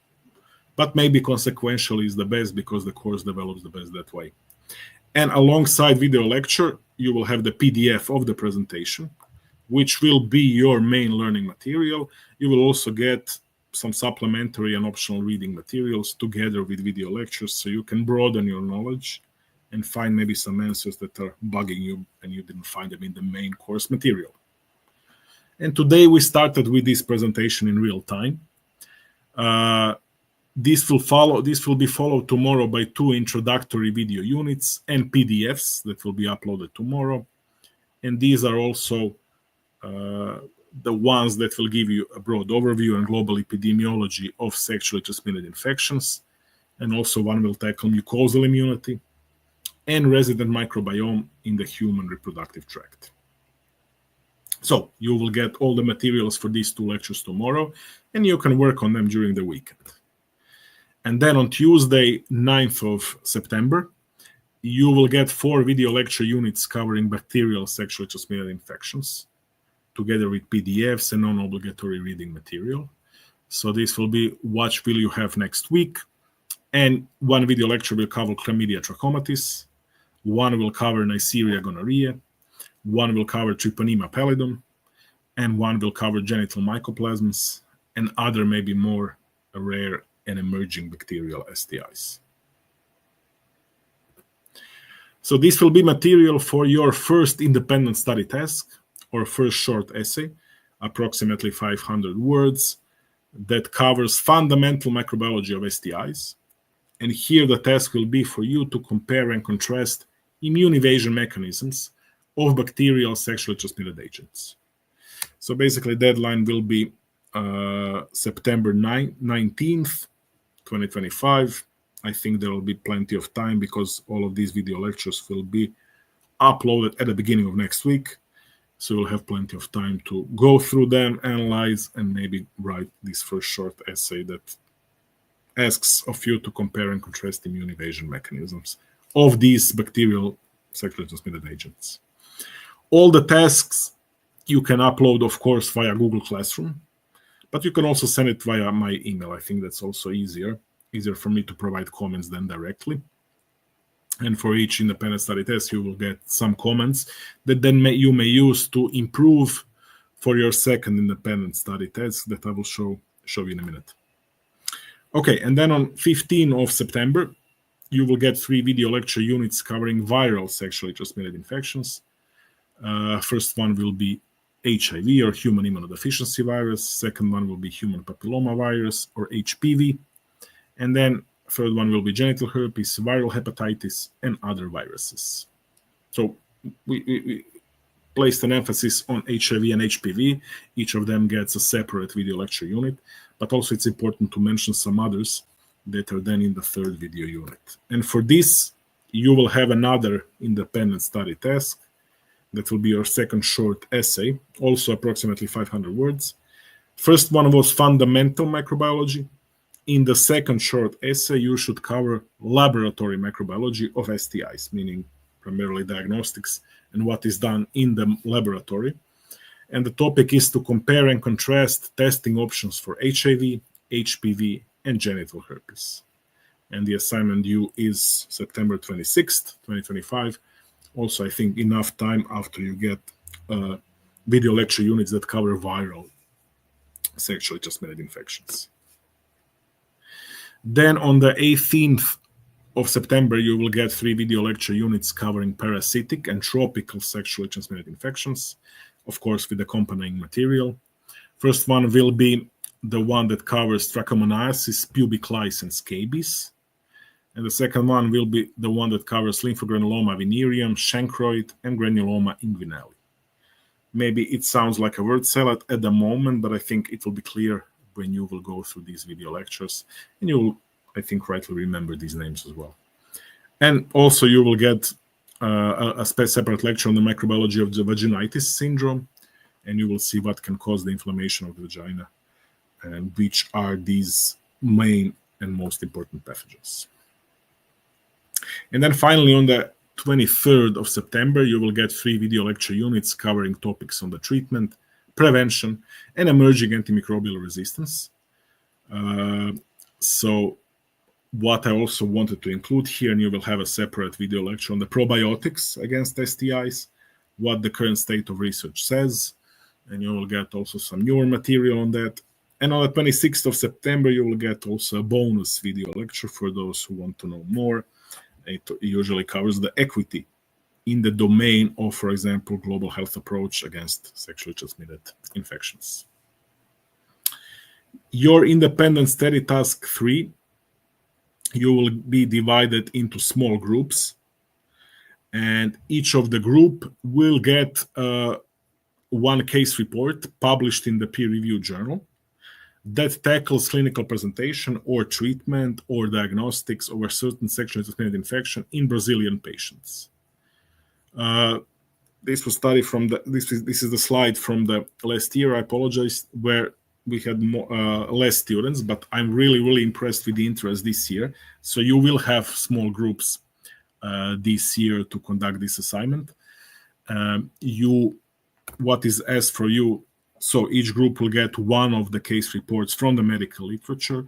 But maybe consequentially is the best because the course develops the best that way. And alongside video lecture, you will have the PDF of the presentation, which will be your main learning material. You will also get some supplementary and optional reading materials together with video lectures, so you can broaden your knowledge and find maybe some answers that are bugging you and you didn't find them in the main course material. And today we started with this presentation in real time. This will be followed tomorrow by 2 introductory video units and PDFs that will be uploaded tomorrow. And these are also the ones that will give you a broad overview and global epidemiology of sexually transmitted infections. And also one will tackle mucosal immunity and resident microbiome in the human reproductive tract. So you will get all the materials for these 2 lectures tomorrow, and you can work on them during the weekend. And then on Tuesday, 9th of September, you will get 4 video lecture units covering bacterial sexually transmitted infections, together with PDFs and non-obligatory reading material. So this will be what will you have next week. And 1 video lecture will cover chlamydia trachomatis, 1 will cover Neisseria gonorrhea, 1 will cover Treponema pallidum, and 1 will cover genital mycoplasmas and other maybe more rare and emerging bacterial STIs. So this will be material for your first independent study task or first short essay, approximately 500 words, that covers fundamental microbiology of STIs. And here the task will be for you to compare and contrast immune evasion mechanisms of bacterial sexually transmitted agents. So basically deadline will be September 19th, 2025. I think there will be plenty of time because all of these video lectures will be uploaded at the beginning of next week. So we'll have plenty of time to go through them, analyze, and maybe write this first short essay that asks of you to compare and contrast immune evasion mechanisms of these bacterial sexually transmitted agents. All the tasks you can upload, of course, via Google Classroom, but you can also send it via my email. I think that's also easier for me to provide comments than directly. And for each independent study test, you will get some comments that then you may use to improve for your second independent study test that I will show you in a minute. Okay, and then on 15th of September, you will get 3 video lecture units covering viral sexually transmitted infections. First one will be HIV or human immunodeficiency virus. Second one will be human papilloma virus or HPV. And then third one will be genital herpes, viral hepatitis, and other viruses. So we placed an emphasis on HIV and HPV. Each of them gets a separate video lecture unit, but also it's important to mention some others that are then in the third video unit. And for this, you will have another independent study task that will be your second short essay, also approximately 500 words. First one was fundamental microbiology. In the second short essay, you should cover laboratory microbiology of STIs, meaning primarily diagnostics and what is done in the laboratory. And the topic is to compare and contrast testing options for HIV, HPV, and genital herpes. And the assignment due is September 26th, 2025. Also, I think enough time after you get video lecture units that cover viral sexually transmitted infections. Then on the 18th of September, you will get 3 video lecture units covering parasitic and tropical sexually transmitted infections, of course, with accompanying material. First one will be the one that covers trichomoniasis, pubic lice, and scabies. And the second one will be the one that covers lymphogranuloma venereum, chancroid, and granuloma inguinale. Maybe it sounds like a word salad at the moment, but I think it will be clear when you will go through these video lectures, and you will, I think, rightly remember these names as well. And also you will get a separate lecture on the microbiology of the vaginitis syndrome, and you will see what can cause the inflammation of the vagina and which are these main and most important pathogens. And then finally, on the 23rd of September, you will get 3 video lecture units covering topics on the treatment, prevention, and emerging antimicrobial resistance. So what I also wanted to include here, and you will have a separate video lecture on the probiotics against STIs, what the current state of research says, and you will get also some newer material on that. And on the 26th of September, you will get also a bonus video lecture for those who want to know more. It usually covers the equity in the domain of, for example, global health approach against sexually transmitted infections. Your independent study task 3, you will be divided into small groups, and each of the group will get one case report published in the peer-reviewed journal that tackles clinical presentation or treatment or diagnostics of a certain sexually transmitted infection in Brazilian patients. This was studied from this is the slide from the last year. I apologize, where we had less students, but I'm really impressed with the interest this year. So you will have small groups this year to conduct this assignment. What is asked for you, so each group will get one of the case reports from the medical literature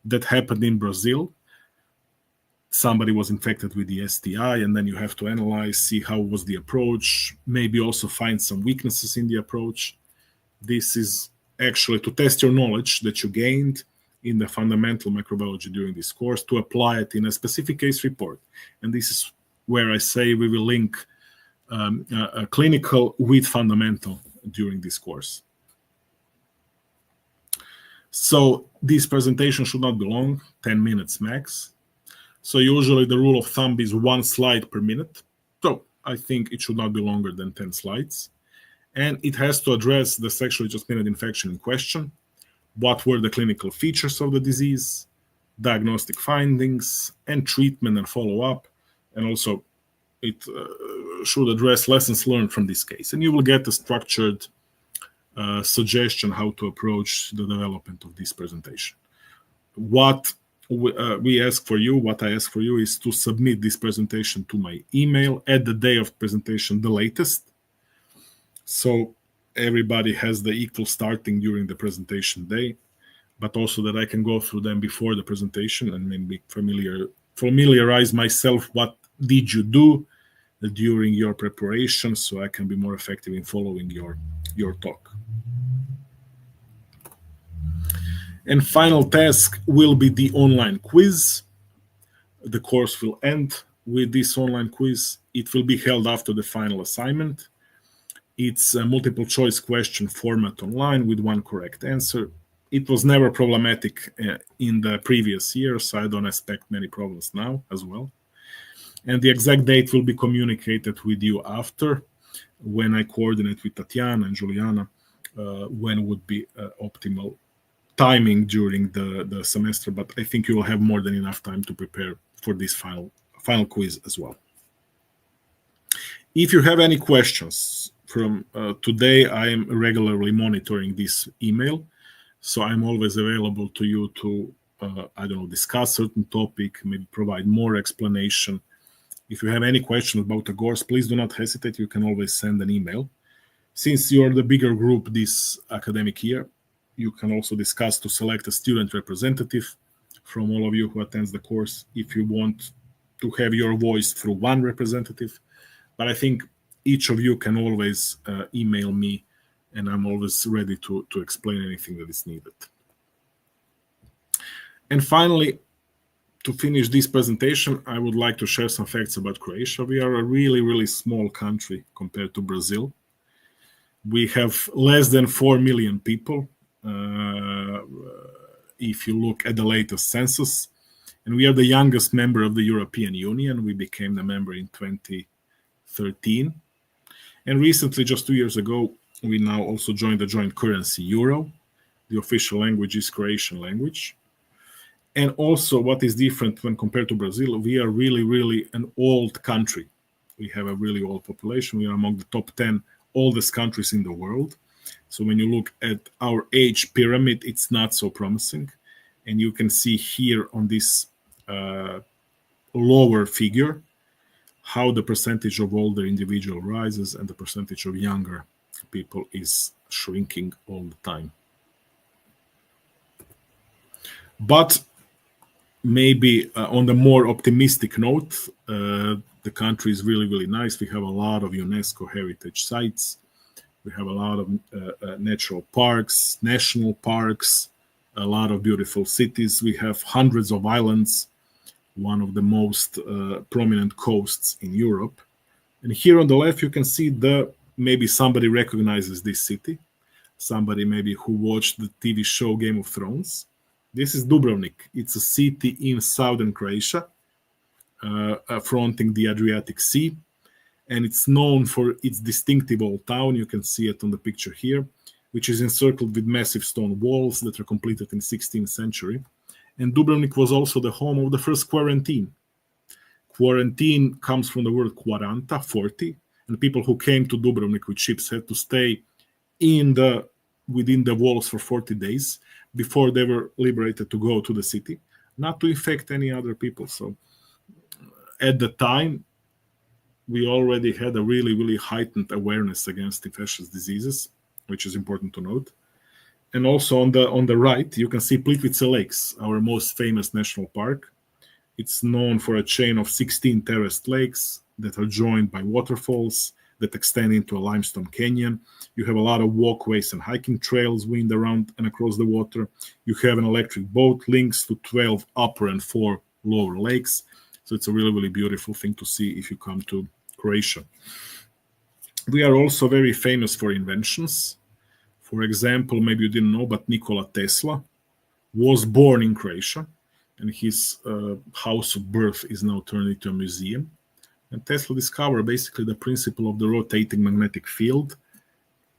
that happened in Brazil. Somebody was infected with the STI, and then you have to analyze, see how was the approach, maybe also find some weaknesses in the approach. This is actually to test your knowledge that you gained in the fundamental microbiology during this course, to apply it in a specific case report. And this is where I say we will link a clinical with fundamental during this course. So this presentation should not be long, 10 minutes max. So usually the rule of thumb is 1 slide per minute. So I think it should not be longer than 10 slides. And it has to address the sexually transmitted infection in question. What were the clinical features of the disease? diagnostic findings, and treatment and follow-up. And also, it should address lessons learned from this case. And you will get a structured suggestion how to approach the development of this presentation. What we ask for you, what I ask for you, is to submit this presentation to my email at the day of presentation, the latest. So everybody has the equal starting during the presentation day, but also that I can go through them before the presentation and maybe familiarize myself. What did you do during your preparation, so I can be more effective in following your talk. And final task will be the online quiz. The course will end with this online quiz. It will be held after the final assignment. It's a multiple choice question format online with one correct answer. It was never problematic in the previous year, so I don't expect many problems now as well. And the exact date will be communicated with you after, when I coordinate with Tatiana and Juliana when would be optimal timing during the semester, but I think you will have more than enough time to prepare for this final quiz as well. If you have any questions from today, I am regularly monitoring this email, so I'm always available to you to, discuss certain topic, maybe provide more explanation. If you have any questions about the course, please do not hesitate. You can always send an email. Since you're the bigger group this academic year, you can also discuss to select a student representative from all of you who attends the course if you want to have your voice through one representative. But I think each of you can always email me, and I'm always ready to explain anything that is needed. And finally, to finish this presentation, I would like to share some facts about Croatia. We are a really, really small country compared to Brazil. We have less than 4 million people, if you look at the latest census. And we are the youngest member of the European Union. We became the member in 2013. And recently, just 2 years ago, we now also joined the joint currency euro. The official language is Croatian language. And also, what is different when compared to Brazil, we are really, really an old country. We have a really old population. We are among the top 10 oldest countries in the world. So when you look at our age pyramid, it's not so promising. And you can see here on this lower figure how the percentage of older individual rises and the percentage of younger people is shrinking all the time. But maybe on the more optimistic note, the country is really, really nice. We have a lot of UNESCO heritage sites. We have a lot of natural parks, national parks, a lot of beautiful cities. We have hundreds of islands, one of the most prominent coasts in Europe. And here on the left, you can see maybe somebody recognizes this city, somebody maybe who watched the TV show Game of Thrones. This is Dubrovnik. It's a city in southern Croatia, fronting the Adriatic Sea. And it's known for its distinctive old town. You can see it on the picture here, which is encircled with massive stone walls that were completed in the 16th century. And Dubrovnik was also the home of the first quarantine. Quarantine comes from the word quaranta, 40, and people who came to Dubrovnik with ships had to stay within the walls for 40 days before they were liberated to go to the city, not to infect any other people. So at the time, we already had a really, really heightened awareness against infectious diseases, which is important to note. And also on the right, you can see Plitvice Lakes, our most famous national park. It's known for a chain of 16 terraced lakes that are joined by waterfalls that extend into a limestone canyon. You have a lot of walkways and hiking trails wind around and across the water. You have an electric boat links to 12 upper and 4 lower lakes. So it's a really, really beautiful thing to see if you come to Croatia. We are also very famous for inventions. For example, maybe you didn't know, but Nikola Tesla was born in Croatia, and his house of birth is now turned into a museum. And Tesla discovered basically the principle of the rotating magnetic field,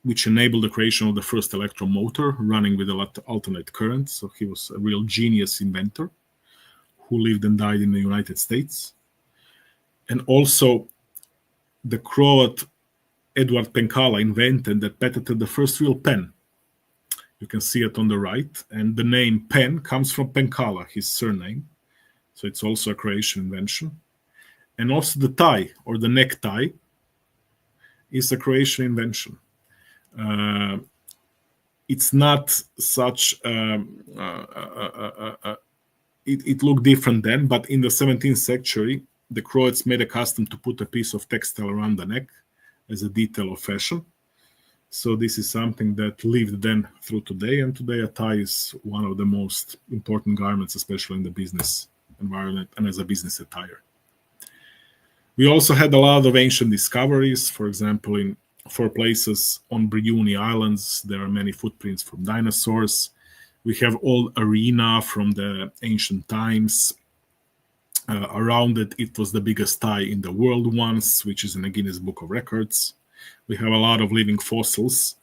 which enabled the creation of the first electromotor running with alternate current. So he was a real genius inventor. who lived and died in the United States. And also, the Croat Edward Penkala invented that patented the first real pen. You can see it on the right. And the name pen comes from Penkala, his surname. So it's also a Croatian invention. And also the tie, or the necktie, is a Croatian invention. It's not such... It looked different then, but in the 17th century, the Croats made a custom to put a piece of textile around the neck as a detail of fashion. So this is something that lived then through today, and today a tie is one of the most important garments, especially in the business environment and as a business attire. We also had a lot of ancient discoveries. For example, in 4 places on Briuni Islands, there are many footprints from dinosaurs. We have old arena from the ancient times. Around it, it was the biggest tie in the world once, which is in the Guinness Book of Records. We have a lot of living fossils.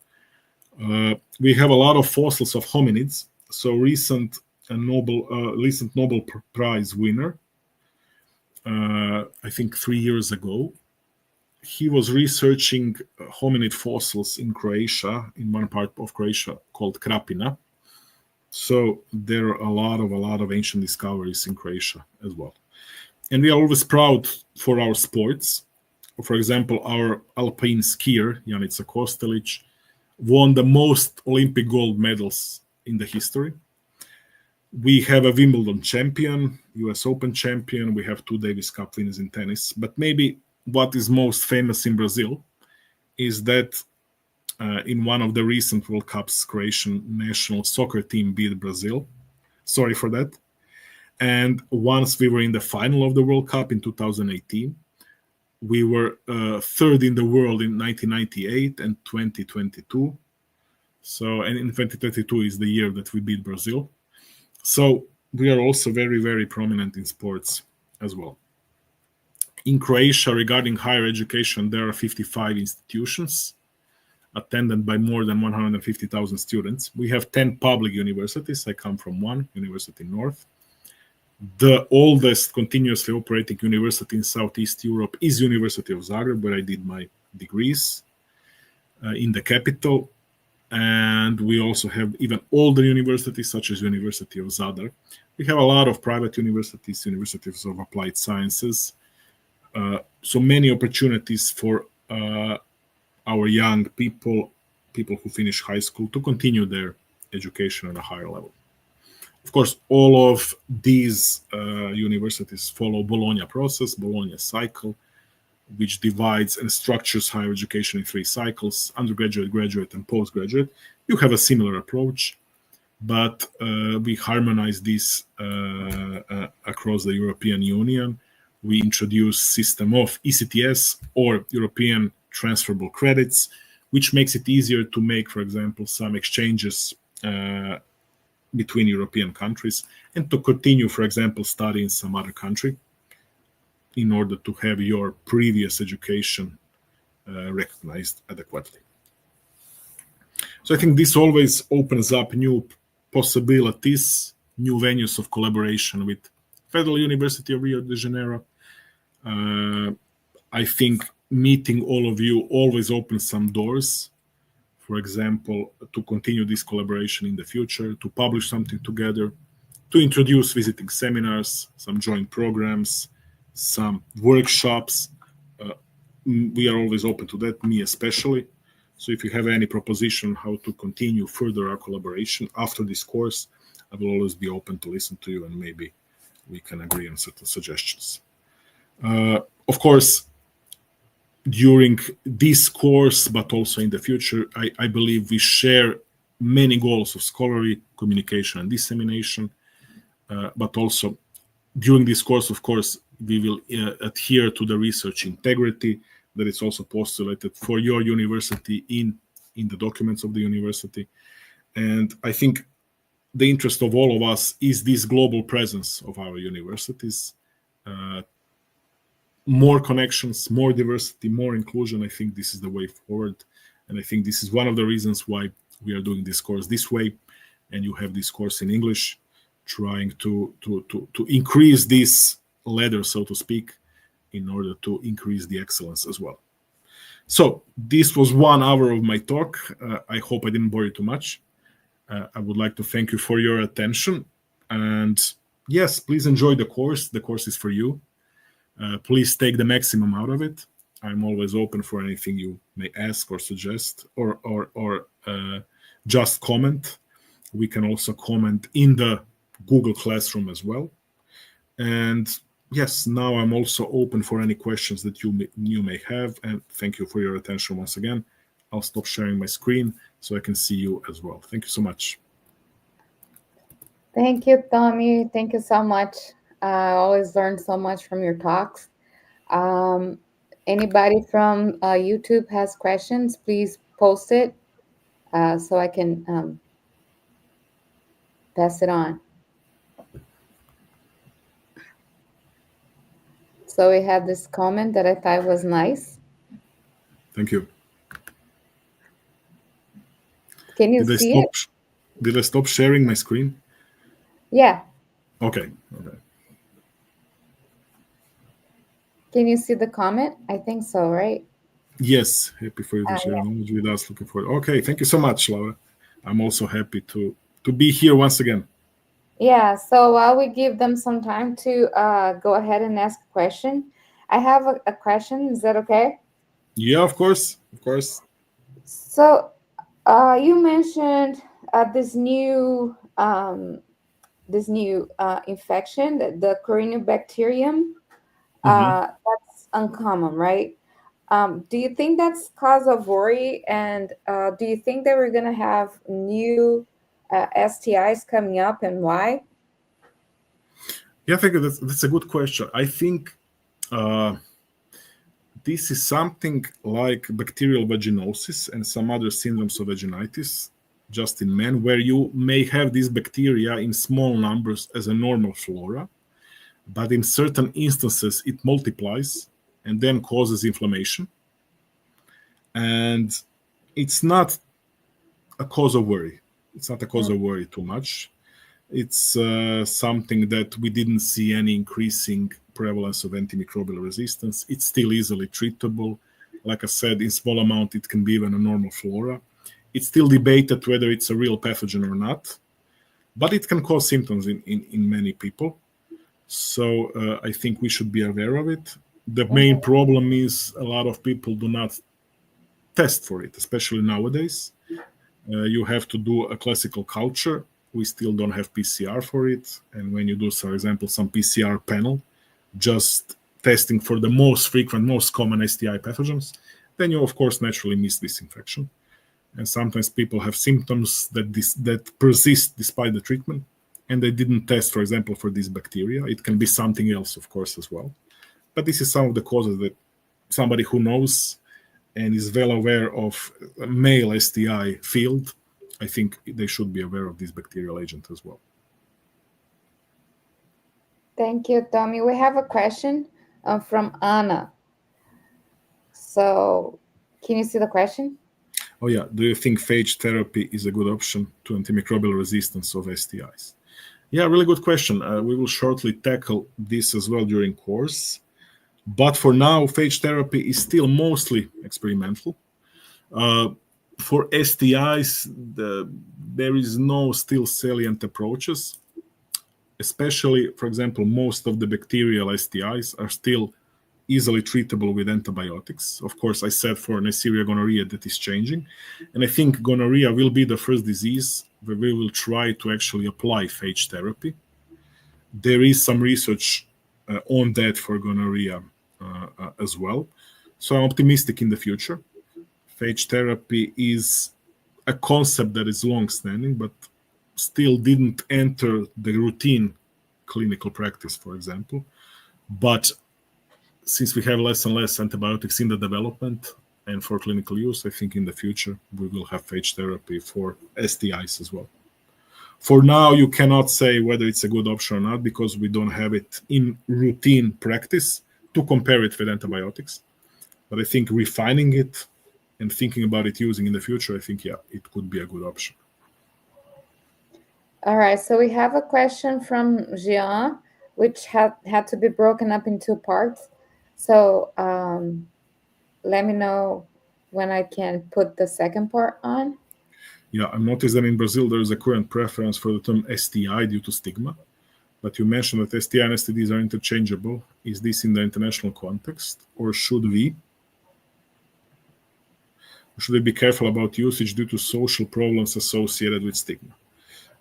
We have a lot of fossils of hominids. So recent Nobel Prize winner, I think 3 years ago, he was researching hominid fossils in Croatia, in one part of Croatia called Krapina. So there are a lot of ancient discoveries in Croatia as well. And we are always proud for our sports. For example, our alpine skier, Janica Kostelić, won the most Olympic gold medals in the history. We have a Wimbledon champion, US Open champion. We have 2 Davis Cup winners in tennis. But maybe what is most famous in Brazil is that in one of the recent World Cups, Croatian national soccer team beat Brazil. Sorry for that. And once we were in the final of the World Cup in 2018, we were 3rd in the world in 1998 and 2022. So, and in 2022 is the year that we beat Brazil. So we are also very, very prominent in sports as well. In Croatia, regarding higher education, there are 55 institutions attended by more than 150,000 students. We have 10 public universities. I come from one, University North. The oldest continuously operating university in Southeast Europe is University of Zagreb, where I did my degrees in the capital. And we also have even older universities, such as University of Zadar. We have a lot of private universities, universities of applied sciences. So many opportunities for our young people who finish high school, to continue their education at a higher level. Of course, all of these universities follow Bologna process, Bologna cycle, which divides and structures higher education in 3 cycles: undergraduate, graduate, and postgraduate. You have a similar approach, but we harmonize this across the European Union. We introduce system of ECTS, or European transferable credits, which makes it easier to make, for example, some exchanges between European countries, and to continue, for example, study in some other country in order to have your previous education recognized adequately. So I think this always opens up new possibilities, new venues of collaboration with Federal University of Rio de Janeiro. I think meeting all of you always opens some doors. For example, to continue this collaboration in the future, to publish something together, to introduce visiting seminars, some joint programs, some workshops. We are always open to that, me especially. So if you have any proposition how to continue further our collaboration after this course, I will always be open to listen to you, and maybe we can agree on certain suggestions. Of course, during this course, but also in the future, I believe we share many goals of scholarly communication and dissemination, but also during this course, of course, we will adhere to the research integrity that is also postulated for your university in the documents of the university. And I think the interest of all of us is this global presence of our universities. More connections, more diversity, more inclusion. I think this is the way forward. And I think this is one of the reasons why we are doing this course this way. And you have this course in English, trying to increase this ladder, so to speak, in order to increase the excellence as well. So this was 1 hour of my talk. I hope I didn't bore you too much. I would like to thank you for your attention. And yes, please enjoy the course. The course is for you. Please take the maximum out of it. I'm always open for anything you may ask or suggest, or just comment. We can also comment in the Google Classroom as well. And yes, now I'm also open for any questions that you may have. And thank you for your attention once again. I'll stop sharing my screen so I can see you as well. Thank you so much. Thank you, Tommy. Thank you so much. I always learn so much from your talks. Anybody from YouTube has questions, please post it so I can pass it on. So we have this comment that I thought was nice. Thank you. Can you see it? Did I stop sharing my screen? Yeah. Okay. Can you see the comment? I think so, right? Yes. Happy for you to share knowledge with us. Looking forward. Okay. Thank you so much, Laura. I'm also happy to be here once again. Yeah. So while we give them some time to go ahead and ask a question, I have a question. Is that okay? Yeah, of course. Of course. So you mentioned this new infection, the Corynebacterium. That's uncommon, right? Do you think that's cause of worry? And do you think that we're going to have new STIs coming up, and why? Yeah, I think that's a good question. I think this is something like bacterial vaginosis and some other syndromes of vaginitis, just in men, where you may have these bacteria in small numbers as a normal flora, but in certain instances it multiplies and then causes inflammation. And it's not a cause of worry. It's not a cause of worry too much. It's something that we didn't see any increasing prevalence of antimicrobial resistance. It's still easily treatable. Like I said, in small amount, it can be even a normal flora. It's still debated whether it's a real pathogen or not, but it can cause symptoms in many people. So I think we should be aware of it. The main problem is a lot of people do not test for it, especially nowadays. You have to do a classical culture. We still don't have PCR for it. And when you do, for example, some PCR panel, just testing for the most frequent, most common STI pathogens, then you, of course, naturally miss this infection. And sometimes people have symptoms that persist despite the treatment, and they didn't test, for example, for this bacteria. It can be something else, of course, as well. But this is some of the causes that somebody who knows and is well aware of male STI field, I think they should be aware of this bacterial agent as well. Thank you, Tommy. We have a question from Anna. So can you see the question? Oh yeah, do you think phage therapy is a good option to antimicrobial resistance of STIs? Yeah, really good question. We will shortly tackle this as well during course. But for now, phage therapy is still mostly experimental. For STIs, there is no still salient approaches. Especially, for example, most of the bacterial STIs are still easily treatable with antibiotics. Of course, I said for Neisseria gonorrhea that is changing. And I think gonorrhea will be the first disease where we will try to actually apply phage therapy. There is some research on that for gonorrhea as well. So I'm optimistic in the future. Phage therapy is a concept that is long-standing, but still didn't enter the routine clinical practice, for example. But since we have less and less antibiotics in the development and for clinical use, I think in the future we will have phage therapy for STIs as well. For now, you cannot say whether it's a good option or not because we don't have it in routine practice to compare it with antibiotics. But I think refining it and thinking about it using in the future, I think, yeah, it could be a good option. All right, so we have a question from Jean, which had to be broken up in two parts. So let me know when I can put the second part on. Yeah, I've noticed that in Brazil there is a current preference for the term STI due to stigma, but you mentioned that STI and STDs are interchangeable. Is this in the international context, or should we be careful about usage due to social problems associated with stigma?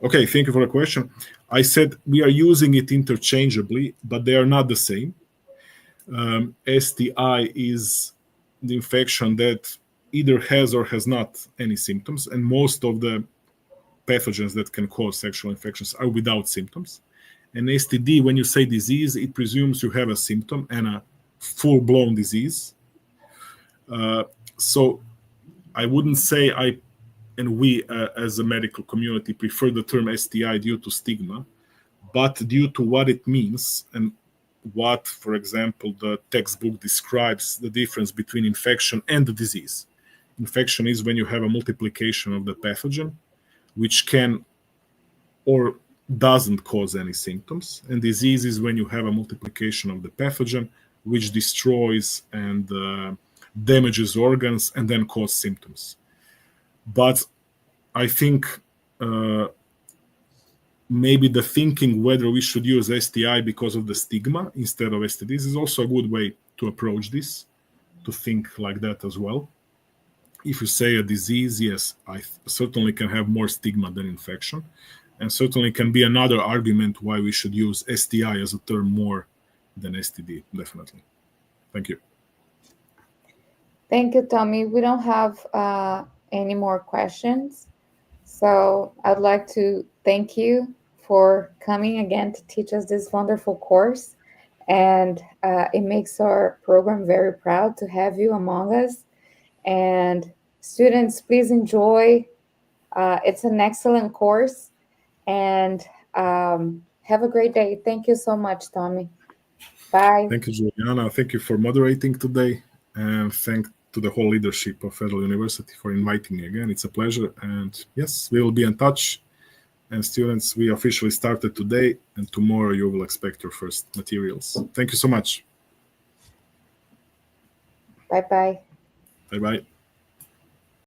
Okay, thank you for the question. I said we are using it interchangeably, but they are not the same. STI is the infection that either has or has not any symptoms, and most of the pathogens that can cause sexual infections are without symptoms. And STD, when you say disease, it presumes you have a symptom and a full-blown disease. So I wouldn't say we as a medical community prefer the term STI due to stigma, but due to what it means and what, for example, the textbook describes the difference between infection and the disease. Infection is when you have a multiplication of the pathogen, which can or doesn't cause any symptoms, and disease is when you have a multiplication of the pathogen, which destroys and damages organs and then cause symptoms. But I think maybe the thinking whether we should use STI because of the stigma instead of STDs is also a good way to approach this, to think like that as well. If you say a disease, yes, I certainly can have more stigma than infection, and certainly can be another argument why we should use STI as a term more than STD, definitely. Thank you. Thank you, Tommy. We don't have any more questions. So I'd like to thank you for coming again to teach us this wonderful course. And it makes our program very proud to have you among us. And students, please enjoy. It's an excellent course. And have a great day. Thank you so much, Tommy. Bye. Thank you, Juliana. Thank you for moderating today. And thank to the whole leadership of Federal University for inviting me again. It's a pleasure. And yes, we will be in touch. And students, we officially started today, and tomorrow you will expect your first materials. Thank you so much. Bye-bye. Bye-bye.